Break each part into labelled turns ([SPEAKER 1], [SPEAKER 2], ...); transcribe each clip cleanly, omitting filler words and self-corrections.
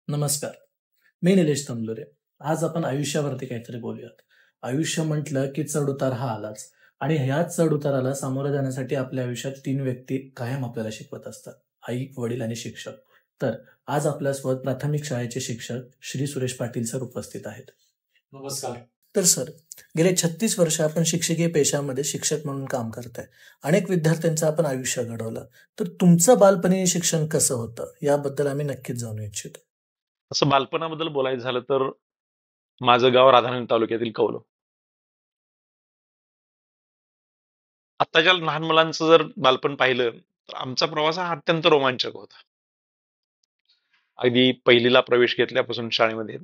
[SPEAKER 1] नमस्कार. मी निलेश तमलुरे. आज आपण आयुष्यावरती काहीतरी बोलूयात. आयुष्य म्हटलं की चढ-उतार हा आलाच आणि ह्याच चढ-उताराला सामोरं जाण्यासाठी आपल्या आयुष्यात 3 व्यक्ती कायम आपल्याला शिकवत असतात. आई, वडील आणि शिक्षक. तर आज आपल्यासोबत प्राथमिक शाळेचे शिक्षक श्री सुरेश पाटील सर उपस्थित आहेत.
[SPEAKER 2] नमस्कार.
[SPEAKER 1] तर सर, गेले 36 वर्ष आपण शिक्षकीय पेशामध्ये शिक्षक म्हणून काम करताय. अनेक विद्यार्थ्यांचं आपण आयुष्य घडवलं. तर तुमचं बालपणी शिक्षण कसं होतं? याबद्दल आम्ही नक्कीच जाणू इच्छितो.
[SPEAKER 2] असं बालपणाबद्दल बोलायचं झालं तर माझं गाव राधानगरी तालुक्यातील कौल. आत्ताच्या लहान मुलांचं जर बालपण पाहिलं तर आमचा प्रवास हा अत्यंत रोमांचक होता. अगदी पहिलीला प्रवेश घेतल्यापासून शाळेमध्ये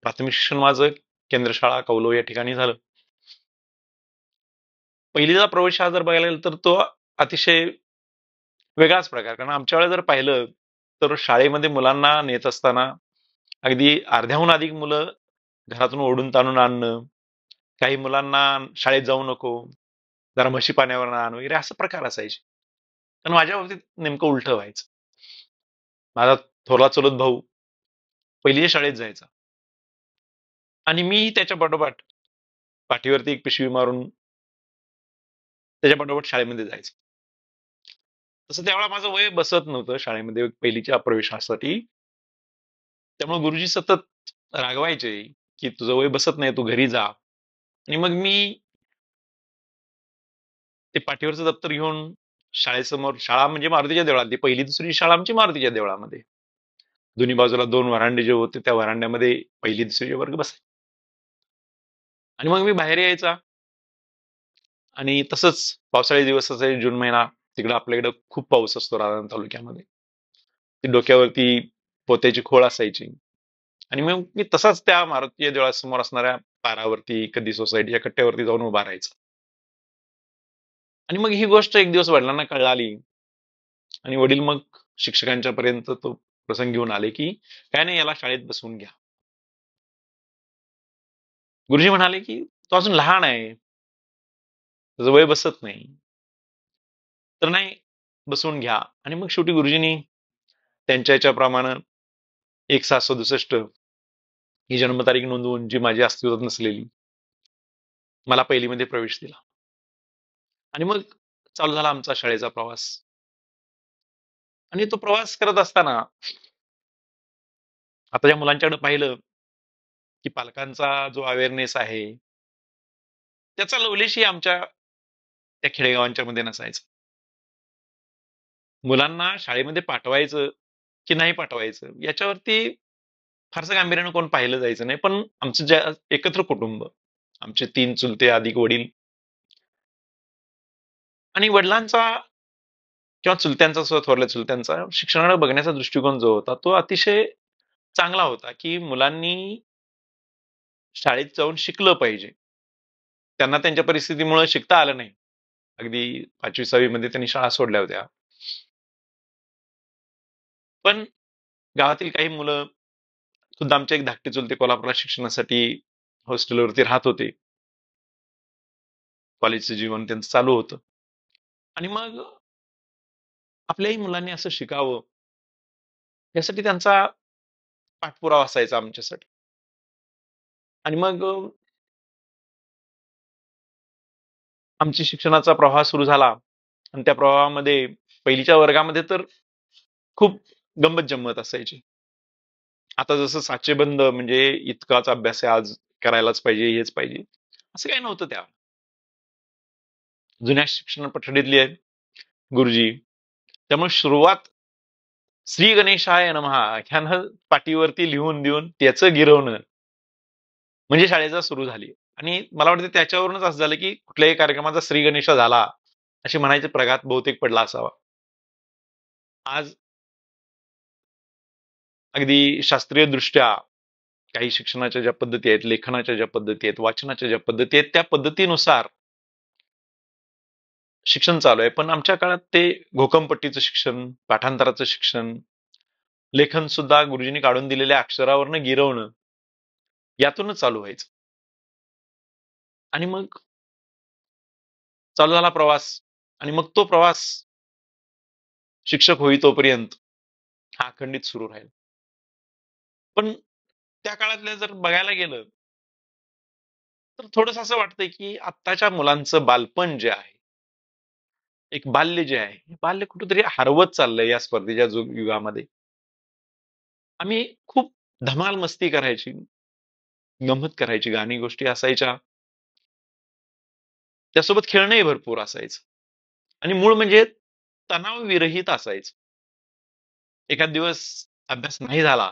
[SPEAKER 2] प्राथमिक शिक्षण माझं केंद्र शाळा कौलो या ठिकाणी झालं. पहिलीला प्रवेश हा जर बघायला गेला तर तो अतिशय वेगळाच प्रकार. कारण आमच्या वेळेला जर पाहिलं तर शाळेमध्ये मुलांना नेत असताना अगदी अर्ध्याहून अधिक मुलं घरातून ओढून ताणून आणणं, काही मुलांना शाळेत जाऊ नको, जरा म्हशी पाण्यावर आण वगैरे असं प्रकार असायचे. पण माझ्या बाबतीत नेमकं उलटं व्हायचं. माझा थोरला चुलत भाऊ पहिलीच्या शाळेत जायचा आणि मी त्याच्या पाठोपाठ पाठीवरती एक पिशवी मारून त्याच्या पाठोपाठ शाळेमध्ये जायचं. तसं त्यावेळेला माझं वय बसत नव्हतं शाळेमध्ये पहिलीच्या प्रवेशासाठी. त्यामुळे गुरुजी सतत रागवायचे की तुझं वय बसत नाही, तू घरी जा. आणि मग मी ते पाठीवरचं दप्तर घेऊन शाळेसमोर, शाळा म्हणजे मारुतीच्या देवळात, ती पहिली दुसरी शाळा आमची मारुतीच्या देवळामध्ये, दोन्ही बाजूला 2 व्हरांडे जे होते त्या व्हरांड्यामध्ये पहिली दुसरीचे वर्ग बसायचे. आणि मग मी बाहेर यायचा आणि तसंच पावसाळी दिवस असायचे, जून महिना, तिकडं आपल्याकडे खूप पाऊस असतो राधानगरी तालुक्यामध्ये. ती डोक्यावरती पोत्याची खोळ असायची आणि मग मी तसाच त्या मारुतीच्या देवळासमोर असणाऱ्या पारावरती, कधी सोसायटीच्या कट्ट्यावरती जाऊन उभा राहायचा. आणि मग ही गोष्ट एक दिवस वडिलांना कळाली आणि वडील मग शिक्षकांच्या पर्यंत तो प्रसंग घेऊन आले की काय नाही, याला शाळेत बसवून घ्या. गुरुजी म्हणाले की तो अजून लहान आहे, त्याचं वय बसत नाही, तर नाही, बसवून घ्या. आणि मग शेवटी गुरुजींनी त्यांच्या याच्याप्रमाणे 1/767 ही जन्मतारीख नोंदवून, जी माझी अस्तित्वात नसलेली, मला पहिलीमध्ये प्रवेश दिला. आणि मग चालू झाला आमचा शाळेचा प्रवास. आणि तो प्रवास करत असताना आता या मुलांच्याकडे पाहिलं की पालकांचा जो अवेअरनेस आहे त्याचा लवलेशही आमच्या त्या खेडेगावांच्या मध्ये नसायचा. मुलांना शाळेमध्ये पाठवायचं की नाही पाठवायचं याच्यावरती फारसं गांभीर्यानं कोण पाहिलं जायचं नाही. पण आमचं ज्या एकत्र कुटुंब, आमचे 3 चुलते अधिक वडील, आणि वडिलांचा किंवा चुलत्यांचा सुद्धा, थोरल्या चुलत्यांचा शिक्षणाकडे बघण्याचा दृष्टिकोन जो होता तो अतिशय चांगला होता की मुलांनी शाळेत जाऊन शिकलं पाहिजे. त्यांना त्यांच्या परिस्थितीमुळे शिकता आलं नाही. अगदी 5वी-6वी मध्ये त्यांनी शाळा सोडल्या होत्या. पण गावातील काही मुलं सुद्धा, आमचे एक धाकटे चुलते कोल्हापूरला शिक्षणासाठी हॉस्टेलवरती राहत होते. कॉलेजचं जीवन त्यांचं चालू होतं. आणि मग आपल्याही मुलांनी असं शिकावं यासाठी त्यांचा पाठपुरावा असायचा आमच्यासाठी. आणि मग आमची शिक्षणाचा प्रवाह सुरू झाला आणि त्या प्रवाहामध्ये पहिलीच्या वर्गामध्ये तर खूप गंमत जम्मत असायची. आता जसं साचेबंद म्हणजे इतकाच अभ्यास आहे, आज करायलाच पाहिजे, हेच पाहिजे, असं काही नव्हतं त्या जुन्या शिक्षण पठडीतली आहे गुरुजी. त्यामुळे सुरुवात श्री गणेशाय नमः ह्यानं पाठीवरती लिहून देऊन त्याचं गिरवणं म्हणजे शाळेचा सुरू झाली. आणि मला वाटतं त्याच्यावरूनच असं झालं की कुठल्याही कार्यक्रमाचा श्री गणेश झाला अशी म्हणायचे प्रघात बहुतेक पडला असावा. आज अगदी शास्त्रीय दृष्ट्या काही शिक्षणाच्या ज्या पद्धती आहेत, लेखनाच्या ज्या पद्धती आहेत, वाचनाच्या ज्या पद्धती आहेत, त्या पद्धतीनुसार शिक्षण चालू आहे. पण आमच्या काळात ते घोकमपट्टीचं शिक्षण, पाठांतराचं शिक्षण, लेखन सुद्धा गुरुजींनी काढून दिलेल्या अक्षरावरनं गिरवणं यातूनच चालू व्हायचं. आणि मग चालू झाला प्रवास. आणि मग तो प्रवास शिक्षक होई तोपर्यंत हा अखंडित सुरू राहील. पण त्या काळातल्या जर बघायला गेलं तर थोडस असं वाटतंय की आत्ताच्या मुलांचं बालपण जे आहे, एक बाल्य जे आहे, हे बाल्य कुठेतरी हरवत चाललंय या स्पर्धेच्या युगामध्ये. आम्ही खूप धमाल मस्ती करायची, गंमत करायची, गाणी गोष्टी असायच्या, त्यासोबत खेळणंही भरपूर असायचं आणि मूळ म्हणजे तणाव विरहित असायचं. एखाद दिवस अभ्यास नाही झाला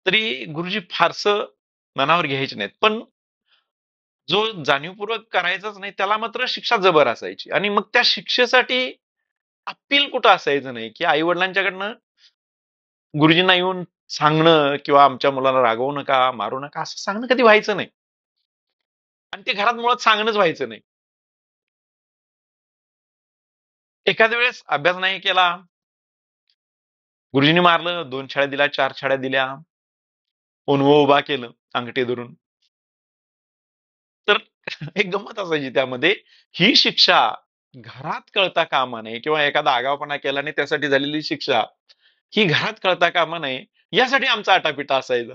[SPEAKER 2] तरी गुरुजी फारसं मनावर घ्यायचे नाहीत, पण जो जाणीवपूर्वक करायचाच नाही त्याला मात्र शिक्षा जबर असायची. आणि मग त्या शिक्षेसाठी अपील कुठं असायचं नाही, की आई वडिलांच्याकडनं गुरुजींना येऊन सांगणं किंवा आमच्या मुलाला रागवू नका, मारू नका असं सांगणं कधी व्हायचं नाही. आणि ते घरात मुळात सांगणंच व्हायचं नाही. एखाद्या वेळेस अभ्यास नाही केला, गुरुजींनी मारलं, 2 छड्या दिल्या, 4 छड्या दिल्या, ओनवं उभा केलं अंगठी धरून, तर एक गंमत असायची त्यामध्ये. ही शिक्षा घरात कळता कामा नये किंवा एखादा आगावपणा केला आणि त्यासाठी झालेली शिक्षा ही घरात कळता कामा नये, यासाठी आमचा आटापिटा असायचा.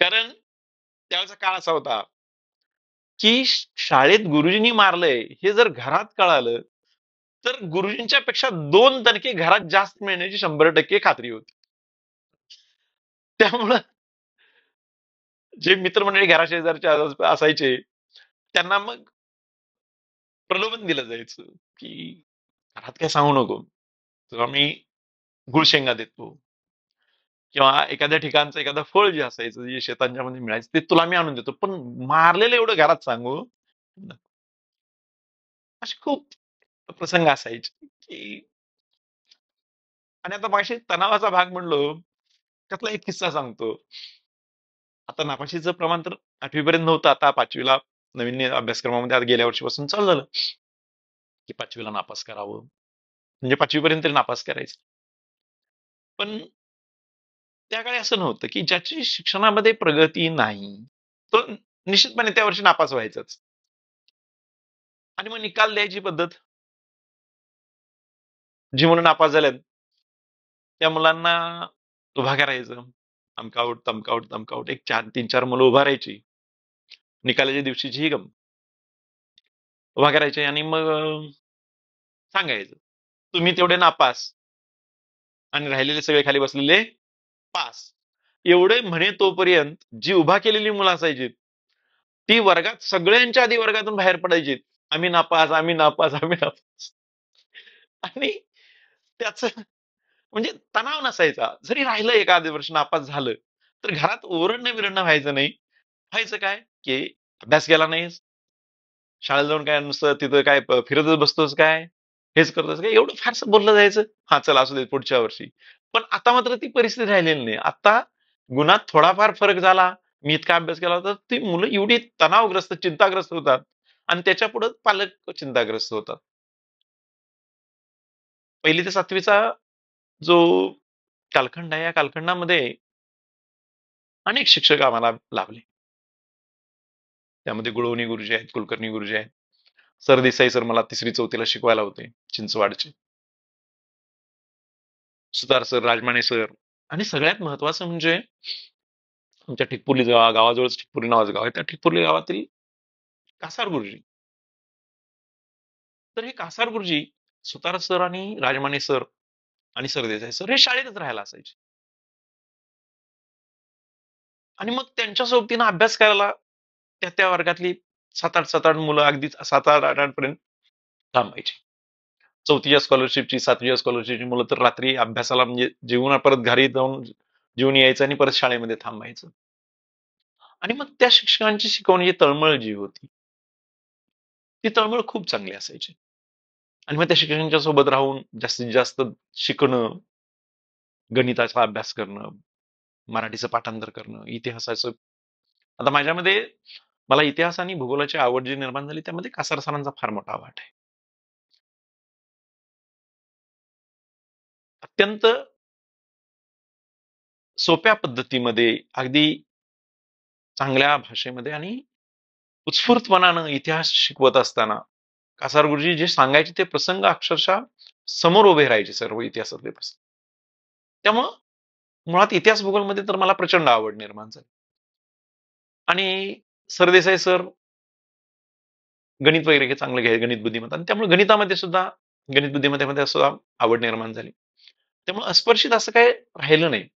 [SPEAKER 2] कारण त्यावेळेचा काळ असा होता की शाळेत गुरुजींनी मारलंय हे जर घरात कळालं तर गुरुजींच्या पेक्षा 2 दणके घरात जास्त मिळण्याची 100% खात्री होती. त्यामुळं जे मित्रमंडळी घराशेजारचे असायचे त्यांना मग प्रलोभन दिलं जायचं, की घरात काय सांगू नको, तुला मी गुळशेंगा देतो किंवा एखाद्या ठिकाणचं एखादं फळ जे असायचं जे शेतांच्या मध्ये मिळायचं ते तुला मी आणून देतो, पण मारलेलं एवढं घरात सांगू नको. असे खूप प्रसंग असायचे की. आणि आता मागाशी तणावाचा भाग म्हणलो, त्यातला एक किस्सा सांगतो. आता नापाशीचं प्रमाण तर 8वी पर्यंत नव्हतं, आता 5वीला नवीन अभ्यासक्रमामध्ये आता गेल्या वर्षीपासून चालू झालं की 5वीला नापास करावं, म्हणजे 5वी पर्यंत तरी नापास करायचं. पण त्या काळी असं नव्हतं की ज्याची शिक्षणामध्ये प्रगती नाही तो निश्चितपणे त्या वर्षी नापास व्हायचाच. आणि मग निकाल द्यायची पद्धत, जी मुलं नापास झाल्यात त्या मुलांना उभा करायचं. अमकाउट तमकाउट तमकाउट एक 3-4 मुलं उभा राहायची. निकालाच्या दिवशीची ही उभा करायचे आणि मग सांगायचं, तुम्ही तेवढे नापास आणि राहिलेले सगळे खाली बसलेले पास. एवढे म्हणे तोपर्यंत जी उभा केलेली मुलं असायची ती वर्गात सगळ्यांच्या आधी वर्गातून बाहेर पडायची. आम्ही नापास, आम्ही नापास, आम्ही नापास. आणि त्याच म्हणजे तणाव नसायचा. जरी राहिलं एखादे वर्ष नापास झालं तर घरात ओरडणं बिरडणं व्हायचं नाही. व्हायचं काय की अभ्यास केला नाहीस, शाळेत जाऊन काय नुसतं तिथं काय फिरतच बसतोस काय, हेच करतोस काय, एवढं फारसं बोललं जायचं. हा चला असू दे पुढच्या वर्षी. पण आता मात्र ती परिस्थिती राहिलेली नाही. आता गुणात थोडाफार फरक झाला, मी इतका अभ्यास केला होता, ती मुलं एवढी तणावग्रस्त चिंताग्रस्त होतात आणि त्याच्या पुढे पालक चिंताग्रस्त होतात. 1ली ते 7वीचा जो कालखंड आहे या कालखंडामध्ये अनेक शिक्षक आम्हाला लाभले. त्यामध्ये गुळवणी गुरुजी आहेत, कुलकर्णी गुरुजी आहेत, सरदेसाई सर मला 3री-4थीला शिकवायला होते, चिंचवाडचे. सुतार सर, राजमाने सर. आणि सगळ्यात महत्वाचं म्हणजे आमच्या ठिकपुर्ली गावाजवळच ठिकपुर्ली नावाचं गाव आहे. त्या ठिकपुर्ली गावातील कासार गुरुजी. तर हे कासार गुरुजी, सुतार सर आणि राजमाने सर आणि सरदेसाई सर हे शाळेतच राहायला असायचे. आणि मग त्यांच्या सोबतीनं अभ्यास करायला त्या त्या वर्गातली 7-8 मुलं अगदी 7-8 पर्यंत थांबायची. 4थीच्या स्कॉलरशिपची, 7वीच्या स्कॉलरशिपची मुलं तर रात्री अभ्यासाला म्हणजे जेवून परत घरी जाऊन जेवून यायचं आणि परत शाळेमध्ये थांबायचं. आणि मग त्या शिक्षकांची शिकवण्याची तळमळ जी होती, ती तळमळ खूप चांगली असायची. आणि मग त्या शिक्षकांच्या सोबत राहून जास्तीत जास्त शिकणं, गणिताचा अभ्यास करणं, मराठीचं पाठांतर करणं, इतिहासाचं. आता माझ्यामध्ये मला इतिहास आणि भूगोलाची आवड जी निर्माण झाली त्यामध्ये कासार सरांचा फार मोठा वाटा आहे. अत्यंत सोप्या पद्धतीमध्ये, अगदी चांगल्या भाषेमध्ये आणि उत्स्फूर्तपणानं इतिहास शिकवत असताना कासार गुरुजी जे सांगायचे ते प्रसंग अक्षरशः समोर उभे राहायचे सर्व इतिहासातले प्रसंग. त्यामुळं मुळात इतिहास भूगोलमध्ये तर मला प्रचंड आवड निर्माण झाली. आणि सरदेसाई सर गणित वगैरे चांगलं घ्यायचे, गणित बुद्धिमत्ता, आणि त्यामुळे गणितामध्ये सुद्धा, गणित बुद्धिमत्तेमध्ये सुद्धा आवड निर्माण झाली. त्यामुळे अस्पर्शित असं काही राहिलं नाही.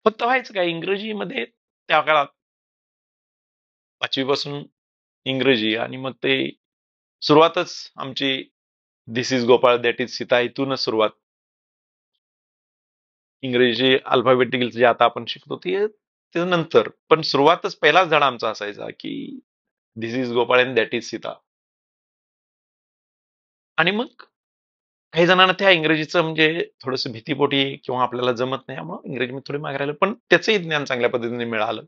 [SPEAKER 2] फक्त व्हायचं काय, इंग्रजीमध्ये त्या काळात 5वी पासून इंग्रजी, आणि मग ते सुरुवातच आमची this is Gopal that is Sita इथूनच सुरुवात. इंग्रजीचे अल्फाबेटिकल जे आता आपण शिकतो ते नंतर, पण सुरुवातच पहिलाच धडा आमचा असायचा की this is Gopal and that is Sita. आणि मग काही जणांना त्या इंग्रजीचं म्हणजे थोडस भीतीपोटी किंवा आपल्याला जमत नाही, त्यामुळे इंग्रजीमध्ये थोडे मागे राहिलं, पण त्याचंही ज्ञान चांगल्या पद्धतीने मिळालं.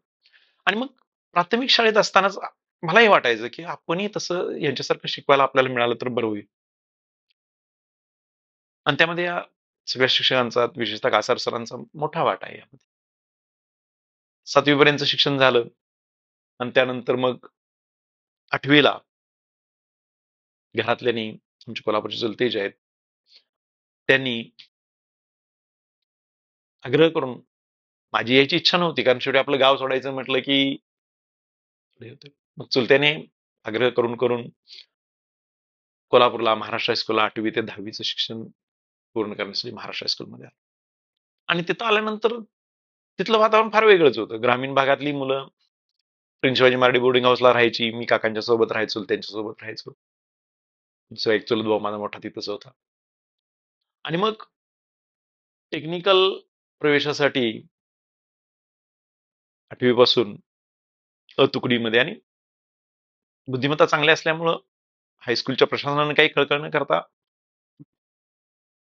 [SPEAKER 2] आणि मग प्राथमिक शाळेत असतानाच मलाही वाटायचं की आपणही तसं यांच्यासारखं शिकवायला आपल्याला मिळालं तर बरं होईल. आणि त्यामध्ये या सगळ्या शिक्षकांचा, विशेषतः कासार सरांचा मोठा वाटा आहे यामध्ये. 7वी पर्यंत शिक्षण झालं, आणि त्यानंतर मग 8वीला घरातल्यानी, आमचे कोल्हापूरचे चुलते जे आहेत त्यांनी आग्रह करून, माझी यायची इच्छा नव्हती कारण शेवटी आपलं गाव सोडायचं म्हटलं की हे होतं. मग चुलत्याने आग्रह करून करून कोल्हापूरला महाराष्ट्र हायस्कूलला 8वी ते 10वीचं शिक्षण पूर्ण करण्यासाठी महाराष्ट्र हायस्कूलमध्ये आलो. आणि तिथं आल्यानंतर तिथलं वातावरण फार वेगळंच होतं. ग्रामीण भागातली मुलं प्रिन्स शिवाजी मराठी बोर्डिंग हाऊसला राहायची, मी काकांच्या सोबत राहायचो, त्यांच्या सोबत राहायचो. दुसरा एक चुलत भाऊ माझा मोठा तिथंच होता. आणि मग टेक्निकल प्रवेशासाठी 8वी पासून तुकडीमध्ये, आणि बुद्धिमत्ता चांगली असल्यामुळं हायस्कूलच्या प्रशासनाने काही खळखळ न करता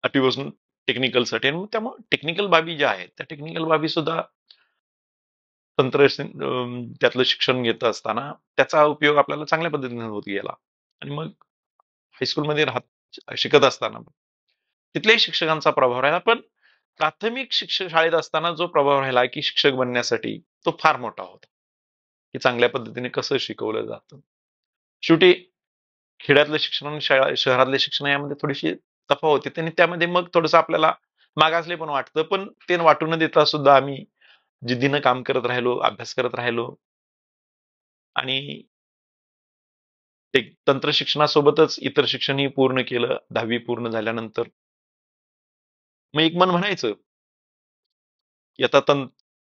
[SPEAKER 2] 8वी पासून टेक्निकलसाठी, आणि त्यामुळे टेक्निकल बाबी ज्या आहेत त्या टेक्निकल बाबी सुद्धा तंत्र त्यातलं शिक्षण घेत असताना त्याचा उपयोग आपल्याला चांगल्या पद्धतीने होत गेला. आणि मग हायस्कूलमध्ये शिकत असताना तिथल्याही शिक्षकांचा प्रभाव राहिला, पण प्राथमिक शिक्षक शाळेत असताना जो प्रभाव राहिला की शिक्षक बनण्यासाठी, तो फार मोठा होता, की चांगल्या पद्धतीने कसं शिकवलं जातं. शेवटी खेड्यातलं शिक्षण आणि शहरातल्या शिक्षण यामध्ये थोडीशी तफावत होती, त्यांनी त्यामध्ये मग थोडंसं आपल्याला मागासले पण वाटतं, पण ते वाटू न देता सुद्धा आम्ही जिद्दीनं काम करत राहिलो, अभ्यास करत राहिलो. आणि ते तंत्र शिक्षणासोबतच इतर शिक्षणही पूर्ण केलं 10वी पूर्ण झाल्यानंतर. मग एक मन म्हणायचं की आता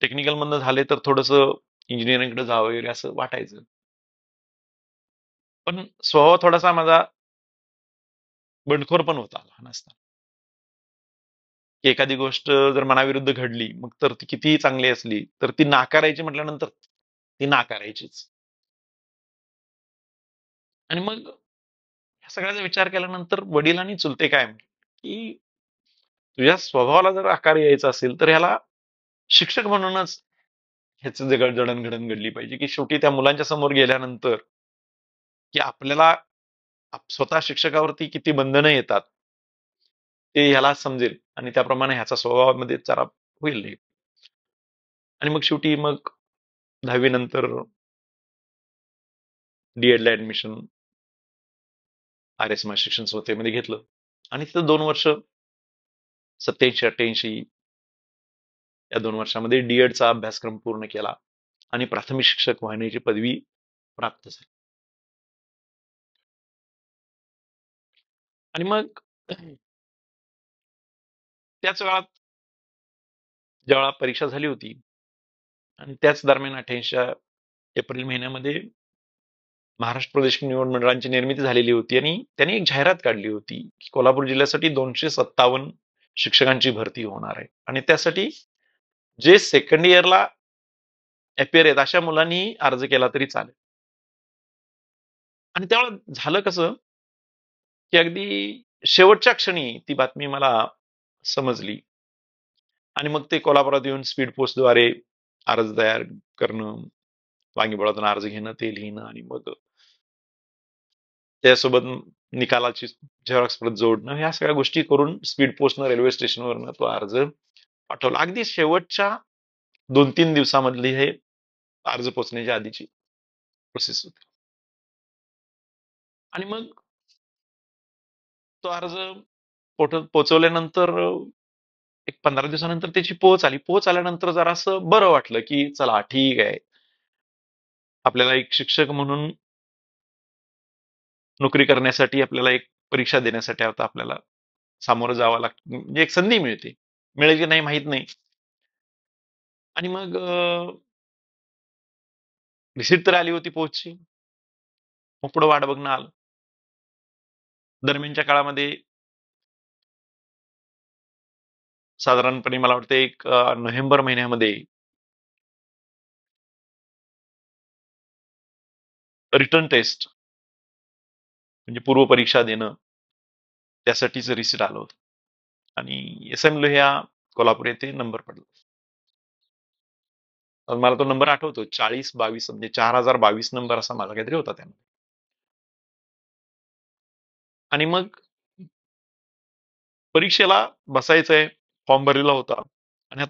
[SPEAKER 2] टेक्निकल मधनं झाले तर थोडस इंजिनिअरिंगकडे जावं वगैरे असं वाटायचं. पण स्वभाव थोडासा माझा बंडखोर पण होता लहान असताना, की एखादी गोष्ट जर मनाविरुद्ध घडली, मग तर ती कितीही चांगली असली तर ती नाकारायची म्हटल्यानंतर ती नाकारायचीच. आणि मग ह्या सगळ्याचा विचार केल्यानंतर वडिलांनी चुलते काय म्हटले, की तुझ्या स्वभावाला जर आकार यायचा असेल तर ह्याला शिक्षक म्हणूनच ह्याचं जडणघडण घडली पाहिजे, की शेवटी त्या मुलांच्या समोर गेल्यानंतर की आपल्याला स्वतः शिक्षकावरती किती बंधनं येतात ते ह्याला समजेल, आणि त्याप्रमाणे ह्याचा स्वभावामध्ये जरा होईल हे. आणि मग शेवटी मग 10वी नंतर डीएड ला ऍडमिशन RS शिक्षण संस्थेमध्ये घेतलं, आणि तिथं 2 वर्ष 87-88 या 2 वर्षामध्ये डीएडचा अभ्यासक्रम पूर्ण केला आणि प्राथमिक शिक्षक होण्याची पदवी प्राप्त झाली. आणि मग त्याच वेळात ज्यावेळा परीक्षा झाली होती, आणि त्याच दरम्यान 88च्या एप्रिल महिन्यामध्ये महाराष्ट्र प्रदेश निवड मंडळांची निर्मिती झालेली होती, आणि त्यांनी एक जाहिरात काढली होती की कोल्हापूर जिल्ह्यासाठी 257 शिक्षकांची भरती होणार आहे, आणि त्यासाठी जे सेकंड इयरला अपियर आहेत अशा मुलांनी अर्ज केला तरी चालेल. आणि त्यावेळेला झालं कसं, की अगदी शेवटच्या क्षणी ती बातमी मला समजली, आणि मग ते कोल्हापुरात येऊन स्पीड पोस्टद्वारे अर्ज तयार करणं, वांगीबळातून अर्ज घेणं, ते लिहिणं, आणि मग त्यासोबत निकालाची झेरॉक्स प्रत जोडणं, ह्या सगळ्या गोष्टी करून स्पीड पोस्टनं रेल्वे स्टेशनवरनं तो अर्ज पाठवला. अगदी शेवटच्या 2-3 दिवसामधली हे अर्ज पोचण्याच्या आधीची प्रोसेस होती. आणि मग तो अर्ज पोचवल्यानंतर एक 15 दिवसानंतर त्याची पोच आली. पोच आल्यानंतर जरासं बरं वाटलं, की चला ठीक आहे. आपल्याला एक शिक्षक म्हणून नोकरी करण्यासाठी आपल्याला एक परीक्षा देण्यासाठी आता आपल्याला सामोरं जावं लागतं. म्हणजे एक संधी मिळते. मिळेल की नाही माहीत नाही. आणि मग रिसिट तर आली होती पोचची. मग पुढे वाट बघणं आलं. दरम्यानच्या काळामध्ये साधारणपणे मला वाटतं एक नोव्हेंबर महिन्यामध्ये रिटर्न टेस्ट म्हणजे पूर्व परीक्षा देणं त्यासाठीच रिसिट आलं होतं. आणि एस.एम. लोहिया कोल्हापूर येथे नंबर पडला. मला तो नंबर आठवतो 4022 म्हणजे 4022 नंबर असा माझा काहीतरी होता त्यामध्ये. आणि मग परीक्षेला बसायचंय, फॉर्म भरलेला होता. आणि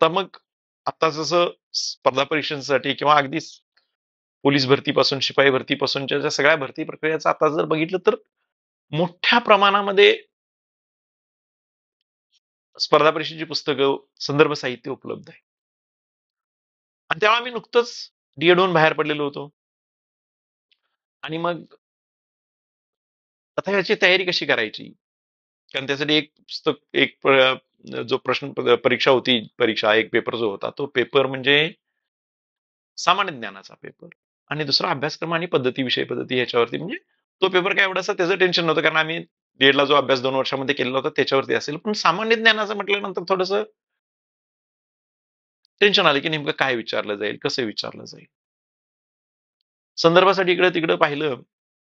[SPEAKER 2] आता जसं स्पर्धा परीक्षांसाठी किंवा अगदी पोलीस भरतीपासून, शिपाई भरतीपासूनच्या ज्या सगळ्या भरती प्रक्रियेचं आता जर बघितलं तर मोठ्या प्रमाणामध्ये स्पर्धा परीक्षेची पुस्तकं, संदर्भ साहित्य उपलब्ध आहे. आणि तेव्हा मी नुकतंच डी.एड होऊन बाहेर पडलेलो होतो. आणि मग आता याची तयारी कशी करायची? कारण त्यासाठी एक पुस्तक, जो प्रश्न परीक्षा होती, एक पेपर जो होता, तो पेपर म्हणजे सामान्य ज्ञानाचा पेपर. आणि दुसरा अभ्यासक्रम आणि विषय पद्धती ह्याच्यावरती. म्हणजे तो पेपर काय एवढासा त्याचं टेन्शन नव्हतं, कारण आम्ही ला जो अभ्यास 2 वर्षामध्ये केलेला होता त्याच्यावरती असेल. पण सामान्य ज्ञानाचं म्हटल्यानंतर थोडंसं टेन्शन आलं, की नेमकं काय विचारलं जाईल, कसं विचारलं जाईल. संदर्भासाठी इकडे तिकडे पाहिलं.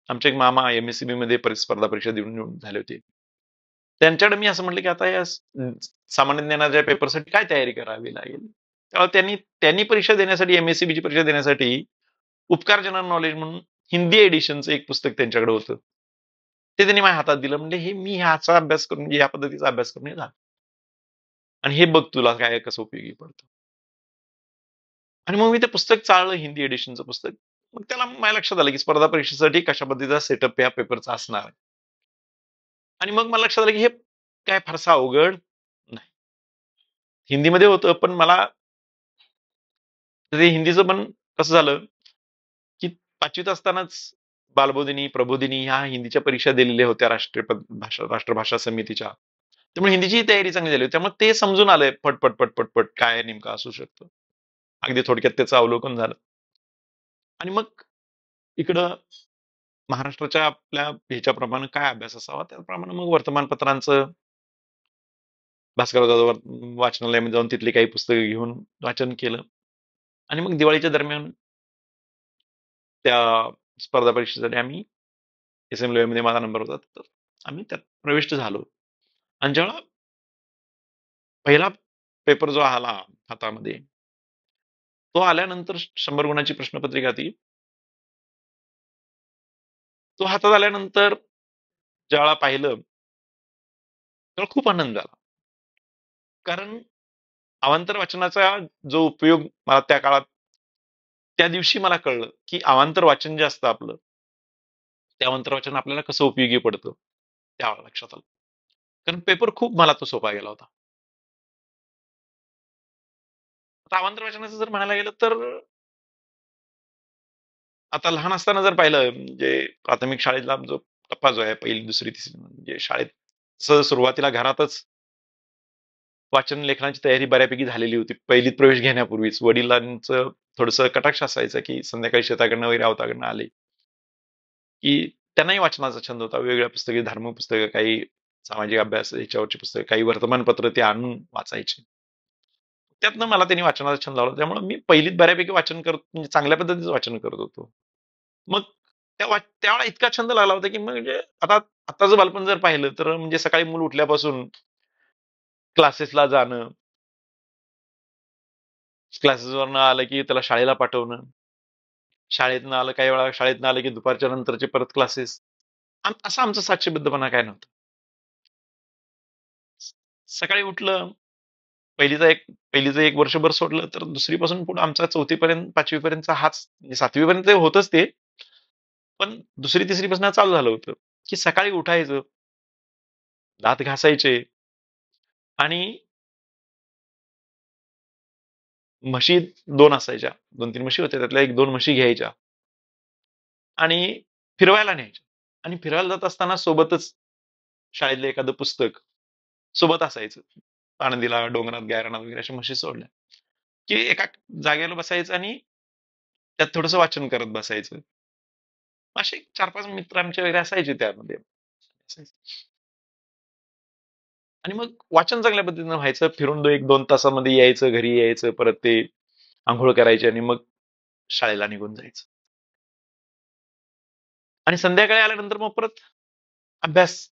[SPEAKER 2] आमचे एक मामा एम.एस.सी.बी मध्ये स्पर्धा परीक्षा देऊन झाले होते. त्यांच्याकडे मी असं म्हटलं, की आता या सामान्य ज्ञानाच्या पेपरसाठी काय तयारी करावी लागेल. तेव्हा त्यांनी परीक्षा देण्यासाठी, एम.एस.सी.बी ची परीक्षा देण्यासाठी उपकार जनरल नॉलेज म्हणून हिंदी एडिशनचं एक पुस्तक त्यांच्याकडे होतं. ते त्यांनी माझ्या हातात दिलं. म्हणजे हे मी ह्याचा अभ्यास करून, म्हणजे या पद्धतीचा अभ्यास करून हे झालं. आणि हे बघ तुला काय कसं उपयोगी पडतं. आणि मग मी ते पुस्तक चाळलं, हिंदी एडिशनचं पुस्तक. मग त्याला माझ्या लक्षात आलं, की स्पर्धा परीक्षेसाठी कशा पद्धतीचा सेटअप या पेपरचा असणार आहे. आणि मग मला लक्षात आलं, की हे काय फारसं अवघड नाही. हिंदीमध्ये होतं, पण मला ते हिंदीचं पण कसं झालं, की 5वीत असतानाच बालबोधिनी, प्रबोधिनी ह्या हिंदीच्या परीक्षा दिलेल्या होत्या राष्ट्रभाषा समितीच्या. त्यामुळे हिंदीची तयारी चांगली झाली होती. त्यामुळे ते समजून आलंय पट काय नेमकं असू शकतं. अगदी थोडक्यात त्याचं अवलोकन झालं. आणि मग इकडं महाराष्ट्राच्या आपल्या ह्याच्याप्रमाणे काय अभ्यास असावा, त्याप्रमाणे मग वर्तमानपत्रांचं, भास्करराव जाधव वाचनालयामध्ये जाऊन तिथली काही पुस्तकं घेऊन वाचन केलं. आणि मग दिवाळीच्या दरम्यान त्या स्पर्धा परीक्षेसाठी आम्ही एस.एम. लोहियामध्ये माझा नंबर होता, तर आम्ही त्यात प्रविष्ट झालो. आणि जेव्हा पहिला पेपर जो आला हातामध्ये, तो आल्यानंतर 100 गुणाची प्रश्नपत्रिका ती, तो हातात आल्यानंतर ज्यावेळा पाहिलं, तेव्हा खूप आनंद झाला. कारण अवांतर वाचनाचा जो उपयोग मला त्या काळात, त्या दिवशी मला कळलं, की अवांतर वाचन जे असतं आपलं, ते अवांतर वाचन आपल्याला कसं उपयोगी पडतं, त्यावेळेला लक्षात आलं. कारण पेपर खूप मला तो सोपा गेला होता. आता अवांतर वाचनाचं जर म्हणायला गेलं तर, आता लहान असताना जर पाहिलं, म्हणजे प्राथमिक शाळेतला जो टप्पा जो आहे, पहिली, दुसरी, तिसरी, म्हणजे शाळेत सुरुवातीला घरातच वाचन लेखनाची तयारी बऱ्यापैकी झालेली होती. पहिलीत प्रवेश घेण्यापूर्वीच वडिलांचं थोडंसं कटाक्ष असायचं, की संध्याकाळी शेताकडनं वगैरे आवताकडनं आले, की त्यांनाही वाचनाचा छंद होता. वेगवेगळ्या पुस्तके, धर्म पुस्तकं, काही सामाजिक अभ्यास याच्यावरची पुस्तकं, काही वर्तमानपत्र ते आणून वाचायचे. त्यातनं मला त्यांनी वाचनाचा छंद लावला. त्यामुळे मी पहिलीत बऱ्यापैकी वाचन करत, म्हणजे चांगल्या पद्धतीचं वाचन करत होतो. मग त्यावेळेला इतका छंद लागला होता, की म्हणजे आता आत्ताचं बालपण जर पाहिलं तर, म्हणजे सकाळी मूल उठल्यापासून क्लासेसला जाणं, क्लासेसवरनं आलं की त्याला शाळेला पाठवणं, शाळेतनं आलं, काही वेळा शाळेतनं आलं की दुपारच्या नंतरचे परत क्लासेस. असं आमचं साक्षीबद्धपणा काय नव्हतं. सकाळी उठलं, पहिलीचं एक वर्षभर सोडलं, तर दुसरीपासून पुढे आमचा 4थी पर्यंत, 5वी पर्यंतचा हाच, म्हणजे 7वी पर्यंत होतच ते, पण दुसरी तिसरी पासून चालू झालं होतं, की सकाळी उठायचं, दात घासायचे आणि म्हशी 2 असायच्या. 2-3 म्हशी होत्या. त्यातल्या 1-2 म्हशी घ्यायच्या आणि फिरवायला न्यायच्या. आणि फिरायला जात असताना सोबतच शाळेतलं एखादं पुस्तक सोबत असायचं. आळंदीला, डोंगरात, गायरानात वगैरे अशा म्हशी सोडल्या, की एका जागेला बसायचं आणि त्यात थोडंसं वाचन करत बसायचं. असे 4-5 मित्र आमचे वगैरे असायचे त्यामध्ये. आणि मग वाचन चांगल्या पद्धतीनं व्हायचं. फिरून 1-2 तासामध्ये यायचं, घरी यायचं, परत ते अंघोळ करायचे आणि मग शाळेला निघून जायचं. आणि संध्याकाळी आल्यानंतर मग परत अभ्यास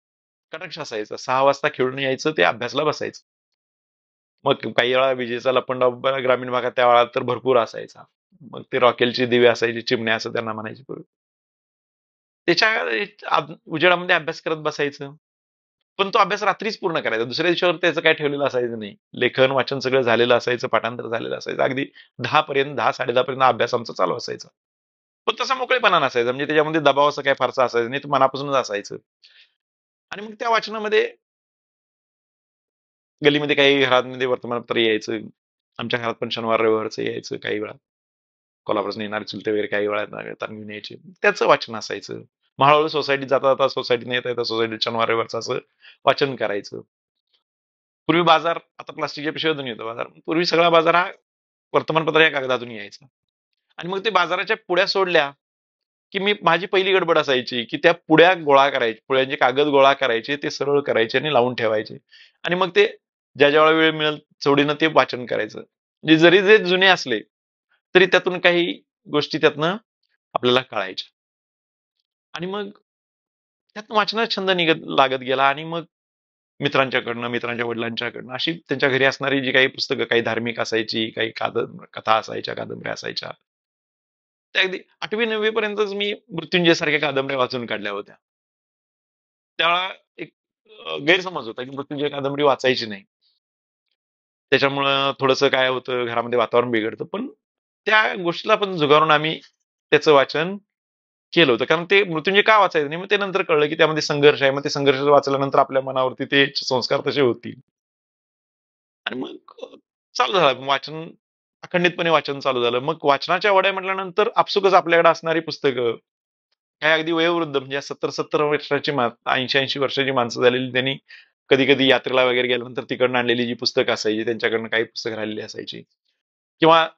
[SPEAKER 2] कटाक्ष असायचा. 6 वाजता खेळून यायचं, ते अभ्यासला बसायचं. मग काही वेळा विजेचा लपंडाव ग्रामीण भागात त्या वेळात तर भरपूर असायचा. मग ते रॉकेलचे दिवे असायचे, चिमण्या असं त्यांना म्हणायचे पूर्वी. त्याच्या उजेडामध्ये अभ्यास करत बसायचं. पण तो अभ्यास रात्रीच पूर्ण करायचा. दुसऱ्या दिवशीवर त्याचं काय ठेवलेलं असायचं नाही. लेखन, वाचन सगळं झालेलं असायचं, पाठांतर झालेलं असायचं. अगदी 10 पर्यंत, 10-10:30 पर्यंत अभ्यास आमचा चालू असायचा. पण तसा मोकळेपणा नसायचा. म्हणजे त्याच्यामध्ये दबाव असं काही फारसा असायचं नाही. तो मनापासूनच असायचं. आणि मग त्या वाचनामध्ये गल्लीमध्ये काही घरांमध्ये वर्तमानपत्र यायचं. आमच्या घरात पण शनिवार रविवारचं यायचं काही वेळा. कोल्हापूरला येणारे चुलते वगैरे काही वेळा येताना घेऊन यायचे. त्याचं वाचन असायचं. मग हळूहळू सोसायटीत जाता जाता सोसायटीत येता येता सोसायटीत शनिवार रविवारचं असं वाचन करायचं. पूर्वी बाजार, आता प्लास्टिकच्या पिशव्यातून येतो बाजार. पूर्वी सगळा बाजार हा वर्तमानपत्र या कागदातून यायचा. आणि मग ते बाजाराच्या पुड्या सोडल्या, की मी माझी पहिली गडबड असायची, की त्या पुड्या गोळा करायच्या. पुड्यांचे कागद गोळा करायचे, ते सरळ करायचे आणि लावून ठेवायचे. आणि मग ते ज्या वेळेला वेळ मिळेल चवडीनं ते वाचन करायचं. म्हणजे जरी जे जुने असले, तरी त्यातून काही गोष्टी त्यातनं आपल्याला कळायच्या. आणि मग त्यातनं वाचनाचा छंद लागत गेला आणि मग मित्रांच्याकडनं, मित्रांच्या वडिलांच्याकडनं अशी त्यांच्या घरी असणारी जी काही पुस्तकं, काही धार्मिक असायची, काही कथा असायच्या, कादंबऱ्या असायच्या. त्या अगदी 8वी-9वी पर्यंतच मी मृत्युंजय सारख्या कादंबऱ्या वाचून काढल्या होत्या. त्यावेळा एक गैरसमज होता, की मृत्युंजय कादंबरी वाचायची नाही. त्याच्यामुळं थोडंसं काय होतं, घरामध्ये वातावरण बिघडतं. पण त्या गोष्टीला पण झुगारून आम्ही त्याचं वाचन केलं होतं. कारण ते मृत्युंजय का वाचायचं नाही, मग ते नंतर कळलं, की त्यामध्ये संघर्ष आहे. मग ते संघर्ष वाचल्यानंतर आपल्या मनावरती ते संस्कार तसे होतील. आणि मग चालू झालं वाचन, अखंडितपणे वाचन चालू झालं. मग वाचनाच्या वड्या म्हटल्यानंतर आपसुकच आपल्याकडे असणारी पुस्तकं, काही अगदी वयोवृद्ध म्हणजे 70-70 वर्षाची 80-80 वर्षाची माणसं झालेली, त्यांनी कधी-कधी यात्रेला वगैरे गेल्यानंतर तिकडनं आणलेली जी पुस्तकं असायची, त्यांच्याकडनं काही पुस्तकं राहिलेली असायची. किंवा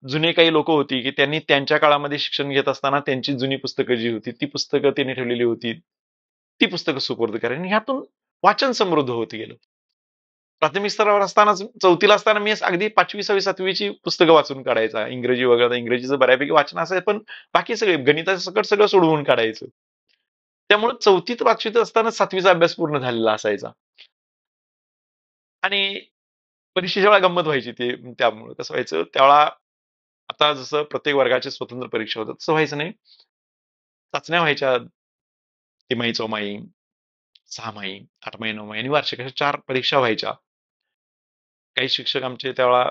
[SPEAKER 2] जुने काही लोक होती, की त्यांनी त्यांच्या काळामध्ये शिक्षण घेत असताना त्यांची जुनी पुस्तकं जी होती, ती पुस्तकं त्यांनी ठेवलेली होती. ती पुस्तकं सुपूर्द करायची आणि ह्यातून वाचन समृद्ध होत गेलं. प्राथमिक स्तरावर असतानाच 4थीला असताना मी अगदी 5वी, 6वी, 7वीची पुस्तकं वाचून काढायचा. इंग्रजी वगळता इंग्रजीचं बऱ्यापैकी वाचन असायचं, पण बाकी सगळे गणिताचं सकट सगळं सोडवून काढायचं. त्यामुळे 4थीत 5वीत असताना 7वीचा अभ्यास पूर्ण झालेला असायचा. आणि परीक्षेच्या वेळेला गंमत व्हायची ते त्यामुळे कसं व्हायचं त्यावेळा आता जसं प्रत्येक वर्गाची स्वतंत्र परीक्षा होतात तसं व्हायचं नाही. चाचण्या व्हायच्या तिमाही, चौमाही, 6माही, 8माही, 9माही आणि वार्षिक अशा 4 परीक्षा व्हायच्या. काही शिक्षक आमचे त्यावेळेला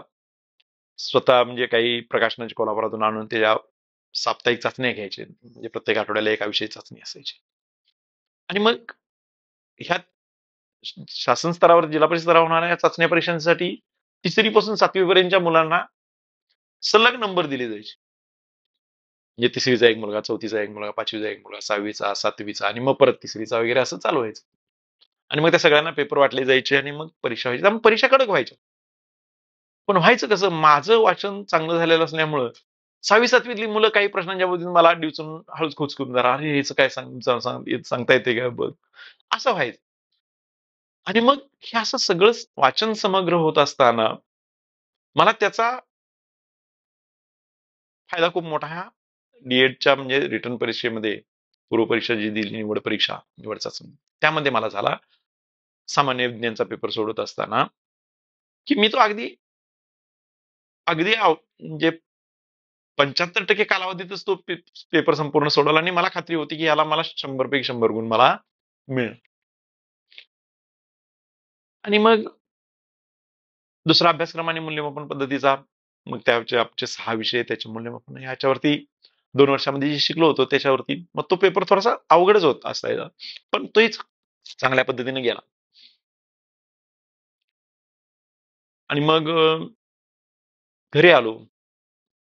[SPEAKER 2] स्वतः म्हणजे काही प्रकाशनाच्या कोल्हापुरातून आणून त्या साप्ताहिक चाचण्या घ्यायचे. म्हणजे प्रत्येक आठवड्याला एका विषयी चाचणी असायची. आणि मग ह्या शासन स्तरावर, जिल्हा परिषद स्तरावर होणाऱ्या चाचण्या परीक्षांसाठी 3री पासून 7वी पर्यंतच्या मुलांना सलग नंबर दिले जायचे. म्हणजे 3रीचा एक मुलगा, 4थीचा एक मुलगा, 5वीचा एक मुलगा, 6वीचा, 7वीचा आणि मग परत 3रीचा वगैरे असं चालू व्हायचं. आणि मग त्या सगळ्यांना पेपर वाटले जायचे आणि मग परीक्षा व्हायची. त्यामुळे परीक्षा कडक व्हायच्या. पण व्हायचं कसं, माझं वाचन चांगलं झालेलं असल्यामुळं 6वी-7वीतली मुलं काही प्रश्नांच्या बाबतीत मला डिवचून हळूच खुचकून जरा, "अरे ह्याचं काय सांगता येते का बघ." असं व्हायचं. आणि मग हे असं सगळं वाचन समग्र होत असताना मला त्याचा फायदा खूप मोठा ह्या डी-एडच्या म्हणजे रिटर्न परीक्षेमध्ये, पूर्व परीक्षा जी दिली, निवड परीक्षा, निवड चाचणी, त्यामध्ये मला झाला. सामान्य विज्ञानचा पेपर सोडत असताना, की मी तो अगदी अगदी म्हणजे 75% कालावधीतच तो पेपर संपूर्ण सोडवला आणि मला खात्री होती, की याला मला 100 पैकी 100 गुण मला मिळेल. आणि मग दुसरा अभ्यासक्रम आणि मूल्यमापन पद्धतीचा, मग त्याचे आमचे 6 विषय, त्याचे मूल्यमापन ह्याच्यावरती 2 वर्षामध्ये जे शिकलो होतो त्याच्यावरती मग तो पेपर थोडासा अवघडच होत असायचा. पण तोही चांगल्या पद्धतीने गेला. आणि मग घरी आलो.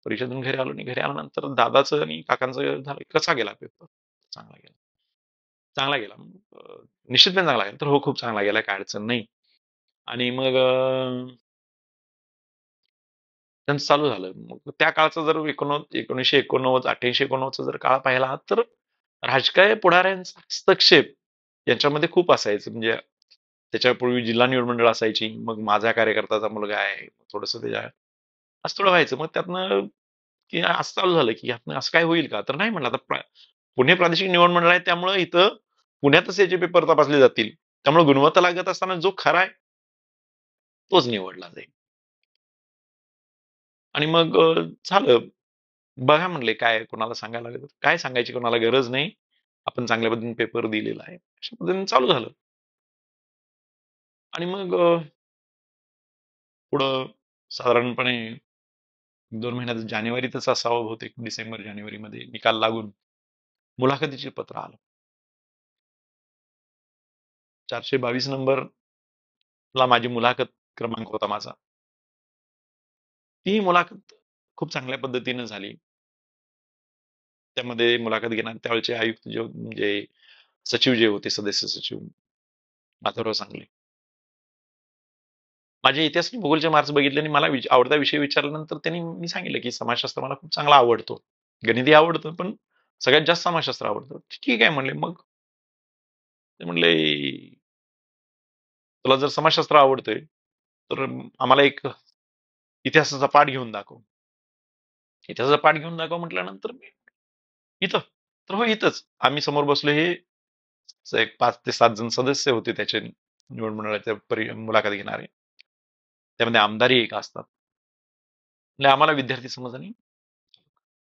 [SPEAKER 2] परीक्षेतून घरी आलो आणि घरी आल्यानंतर दादाचं आणि काकांचं झालं, कसा गेला पेपर? चांगला गेला. चांगला गेला. निश्चितपणे चांगला गेला. तर हो, खूप चांगला गेला, काही अडचण नाही. आणि मग त्यांचं चालू झालं. मग त्या काळचा जर 1989, 88-89 जर काळ पाहिला तर राजकीय पुढाऱ्यांचा हस्तक्षेप याच्यामध्ये खूप असायचं. म्हणजे त्याच्यापूर्वी जिल्हा निवड मंडळ असायची. मग माझ्या कार्यकर्त्याचा मुलगा आहे, थोडस त्याच्या असं थोडं व्हायचं. मग त्यातनं की असं चालू झालं की यातनं असं काय होईल का? तर नाही म्हणलं, आता पुणे प्रादेशिक निवड मंडळ आहे, त्यामुळे इथं पुण्यातच याचे पेपर तपासले जातील. त्यामुळे गुणवत्ता लागत असताना जो खरा आहे तोच निवडला जाईल. आणि मग झालं. बघा म्हणले, काय कोणाला सांगायला लागत, काय सांगायची कोणाला गरज नाही, आपण चांगल्या पद्धतीने पेपर दिलेला आहे, अशा पद्धतीने चालू झालं. आणि मग पुढं साधारणपणे 2 महिन्यात, जानेवारीतच असावं बहुतेक, डिसेंबर जानेवारीमध्ये निकाल लागून मुलाखतीचे पत्र आलं. 422 नंबरला माझी मुलाखत क्रमांक होता माझा. ती मुलाखत खूप चांगल्या पद्धतीने झाली. त्यामध्ये मुलाखत घेणार त्यावेळचे आयुक्त जे म्हणजे सचिव जे होते, सदस्य सचिव माधवराव सांगले, माझे इतिहास आणि भूगोलचे मार्क्स बघितले आणि मला आवडता विषय विचारल्यानंतर त्यांनी मी सांगितलं की समाजशास्त्र मला खूप चांगला आवडतो, गणितही आवडतं, पण सगळ्यात जास्त समाजशास्त्र आवडतं. ठीक आहे म्हणले. मग ते म्हणले, तुला जर समाजशास्त्र आवडतंय तर आम्हाला एक इतिहासाचा पाठ घेऊन दाखव. इतिहासाचा पाठ घेऊन दाखव म्हटल्यानंतर मी, इथं, तर हो इथंच आम्ही समोर बसलो. हे एक 5 ते 7 जण सदस्य होते त्याचे निवड मंडळाच्या मुलाखत घेणारे. त्यामध्ये आमदारही एक असतात. म्हणजे आम्हाला विद्यार्थी समज नाही.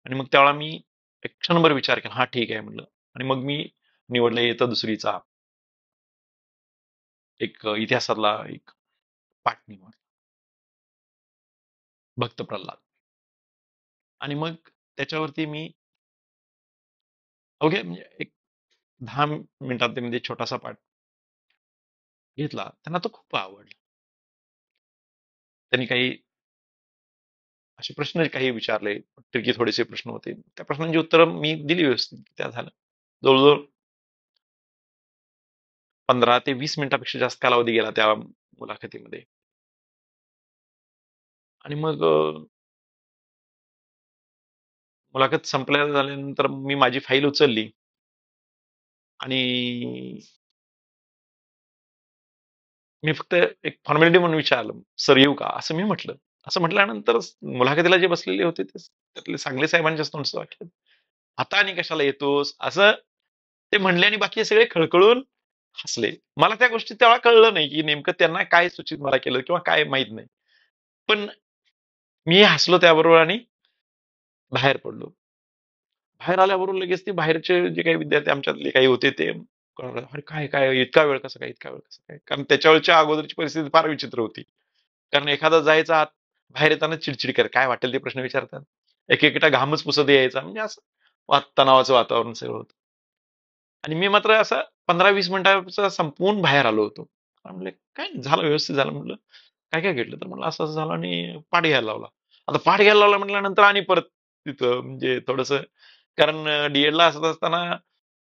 [SPEAKER 2] आणि मग त्यावेळेला मी एक क्षणभर विचार केला, हा ठीक आहे म्हटलं. आणि मग मी निवडलं इयत्ता 2रीचा एक इतिहासातला एक पाठ निवड, भक्त प्रल्हाद. आणि मग त्याच्यावरती मी अवघ्या म्हणजे एक 10 मिनिटात म्हणजे छोटासा पाठ घेतला. त्यांना तो खूप आवडला. त्यांनी काही असे प्रश्न काही विचारले, ट्रिकी थोडेसे प्रश्न होते. त्या प्रश्नांची उत्तरं मी दिली व्यवस्थित. त्या झालं. जवळजवळ 15 ते 20 मिनिटापेक्षा जास्त कालावधी गेला त्या मुलाखतीमध्ये. आणि मग मुलाखत संपल्या झाल्यानंतर मी माझी फाईल उचलली आणि मी फक्त एक फॉर्मॅलिटी म्हणून विचारलं, सर येऊ का? असं मी म्हटलं. असं म्हटल्यानंतर मुलाखतीला जे बसलेले होते त्यातले सांगले साहेबांच्या तोंडचं वाक्य, आता आणि कशाला येतोस? असं ते म्हणले आणि बाकी सगळे खळखळून हसले. मला त्या गोष्टी तेव्हा कळलं नाही की नेमकं त्यांना काय सूचित मला केलं किंवा काय माहित नाही. पण मी हसलो त्याबरोबर आणि बाहेर पडलो. बाहेर आल्याबरोबर लगेच ते बाहेरचे जे काही विद्यार्थी आमच्यातले काही होते ते, अरे काय काय इतका वेळ कसा काय, इतका वेळ कसा काय? कारण त्याच्या वेळच्या अगोदरची परिस्थिती फार विचित्र होती. कारण एखादा जायचा आत, बाहेर येताना चिडचिड कर, काय वाटेल ते प्रश्न विचारतात. एक एकटा घामच पुसत यायचा. म्हणजे असं तणावाचं वातावरण सगळं होतं. आणि मी मात्र असं 15-20 मिनिटाचा संपवून बाहेर आलो होतो. म्हणले काय नाही, झालं व्यवस्थित झालं म्हटलं. काय काय घडलं तर म्हणलं असं असं झालं आणि पाठ घ्यायला लावला. आता पाठ घ्यायला लावला म्हटल्यानंतर आणि परत तिथं म्हणजे थोडस, कारण डीएडला असत असताना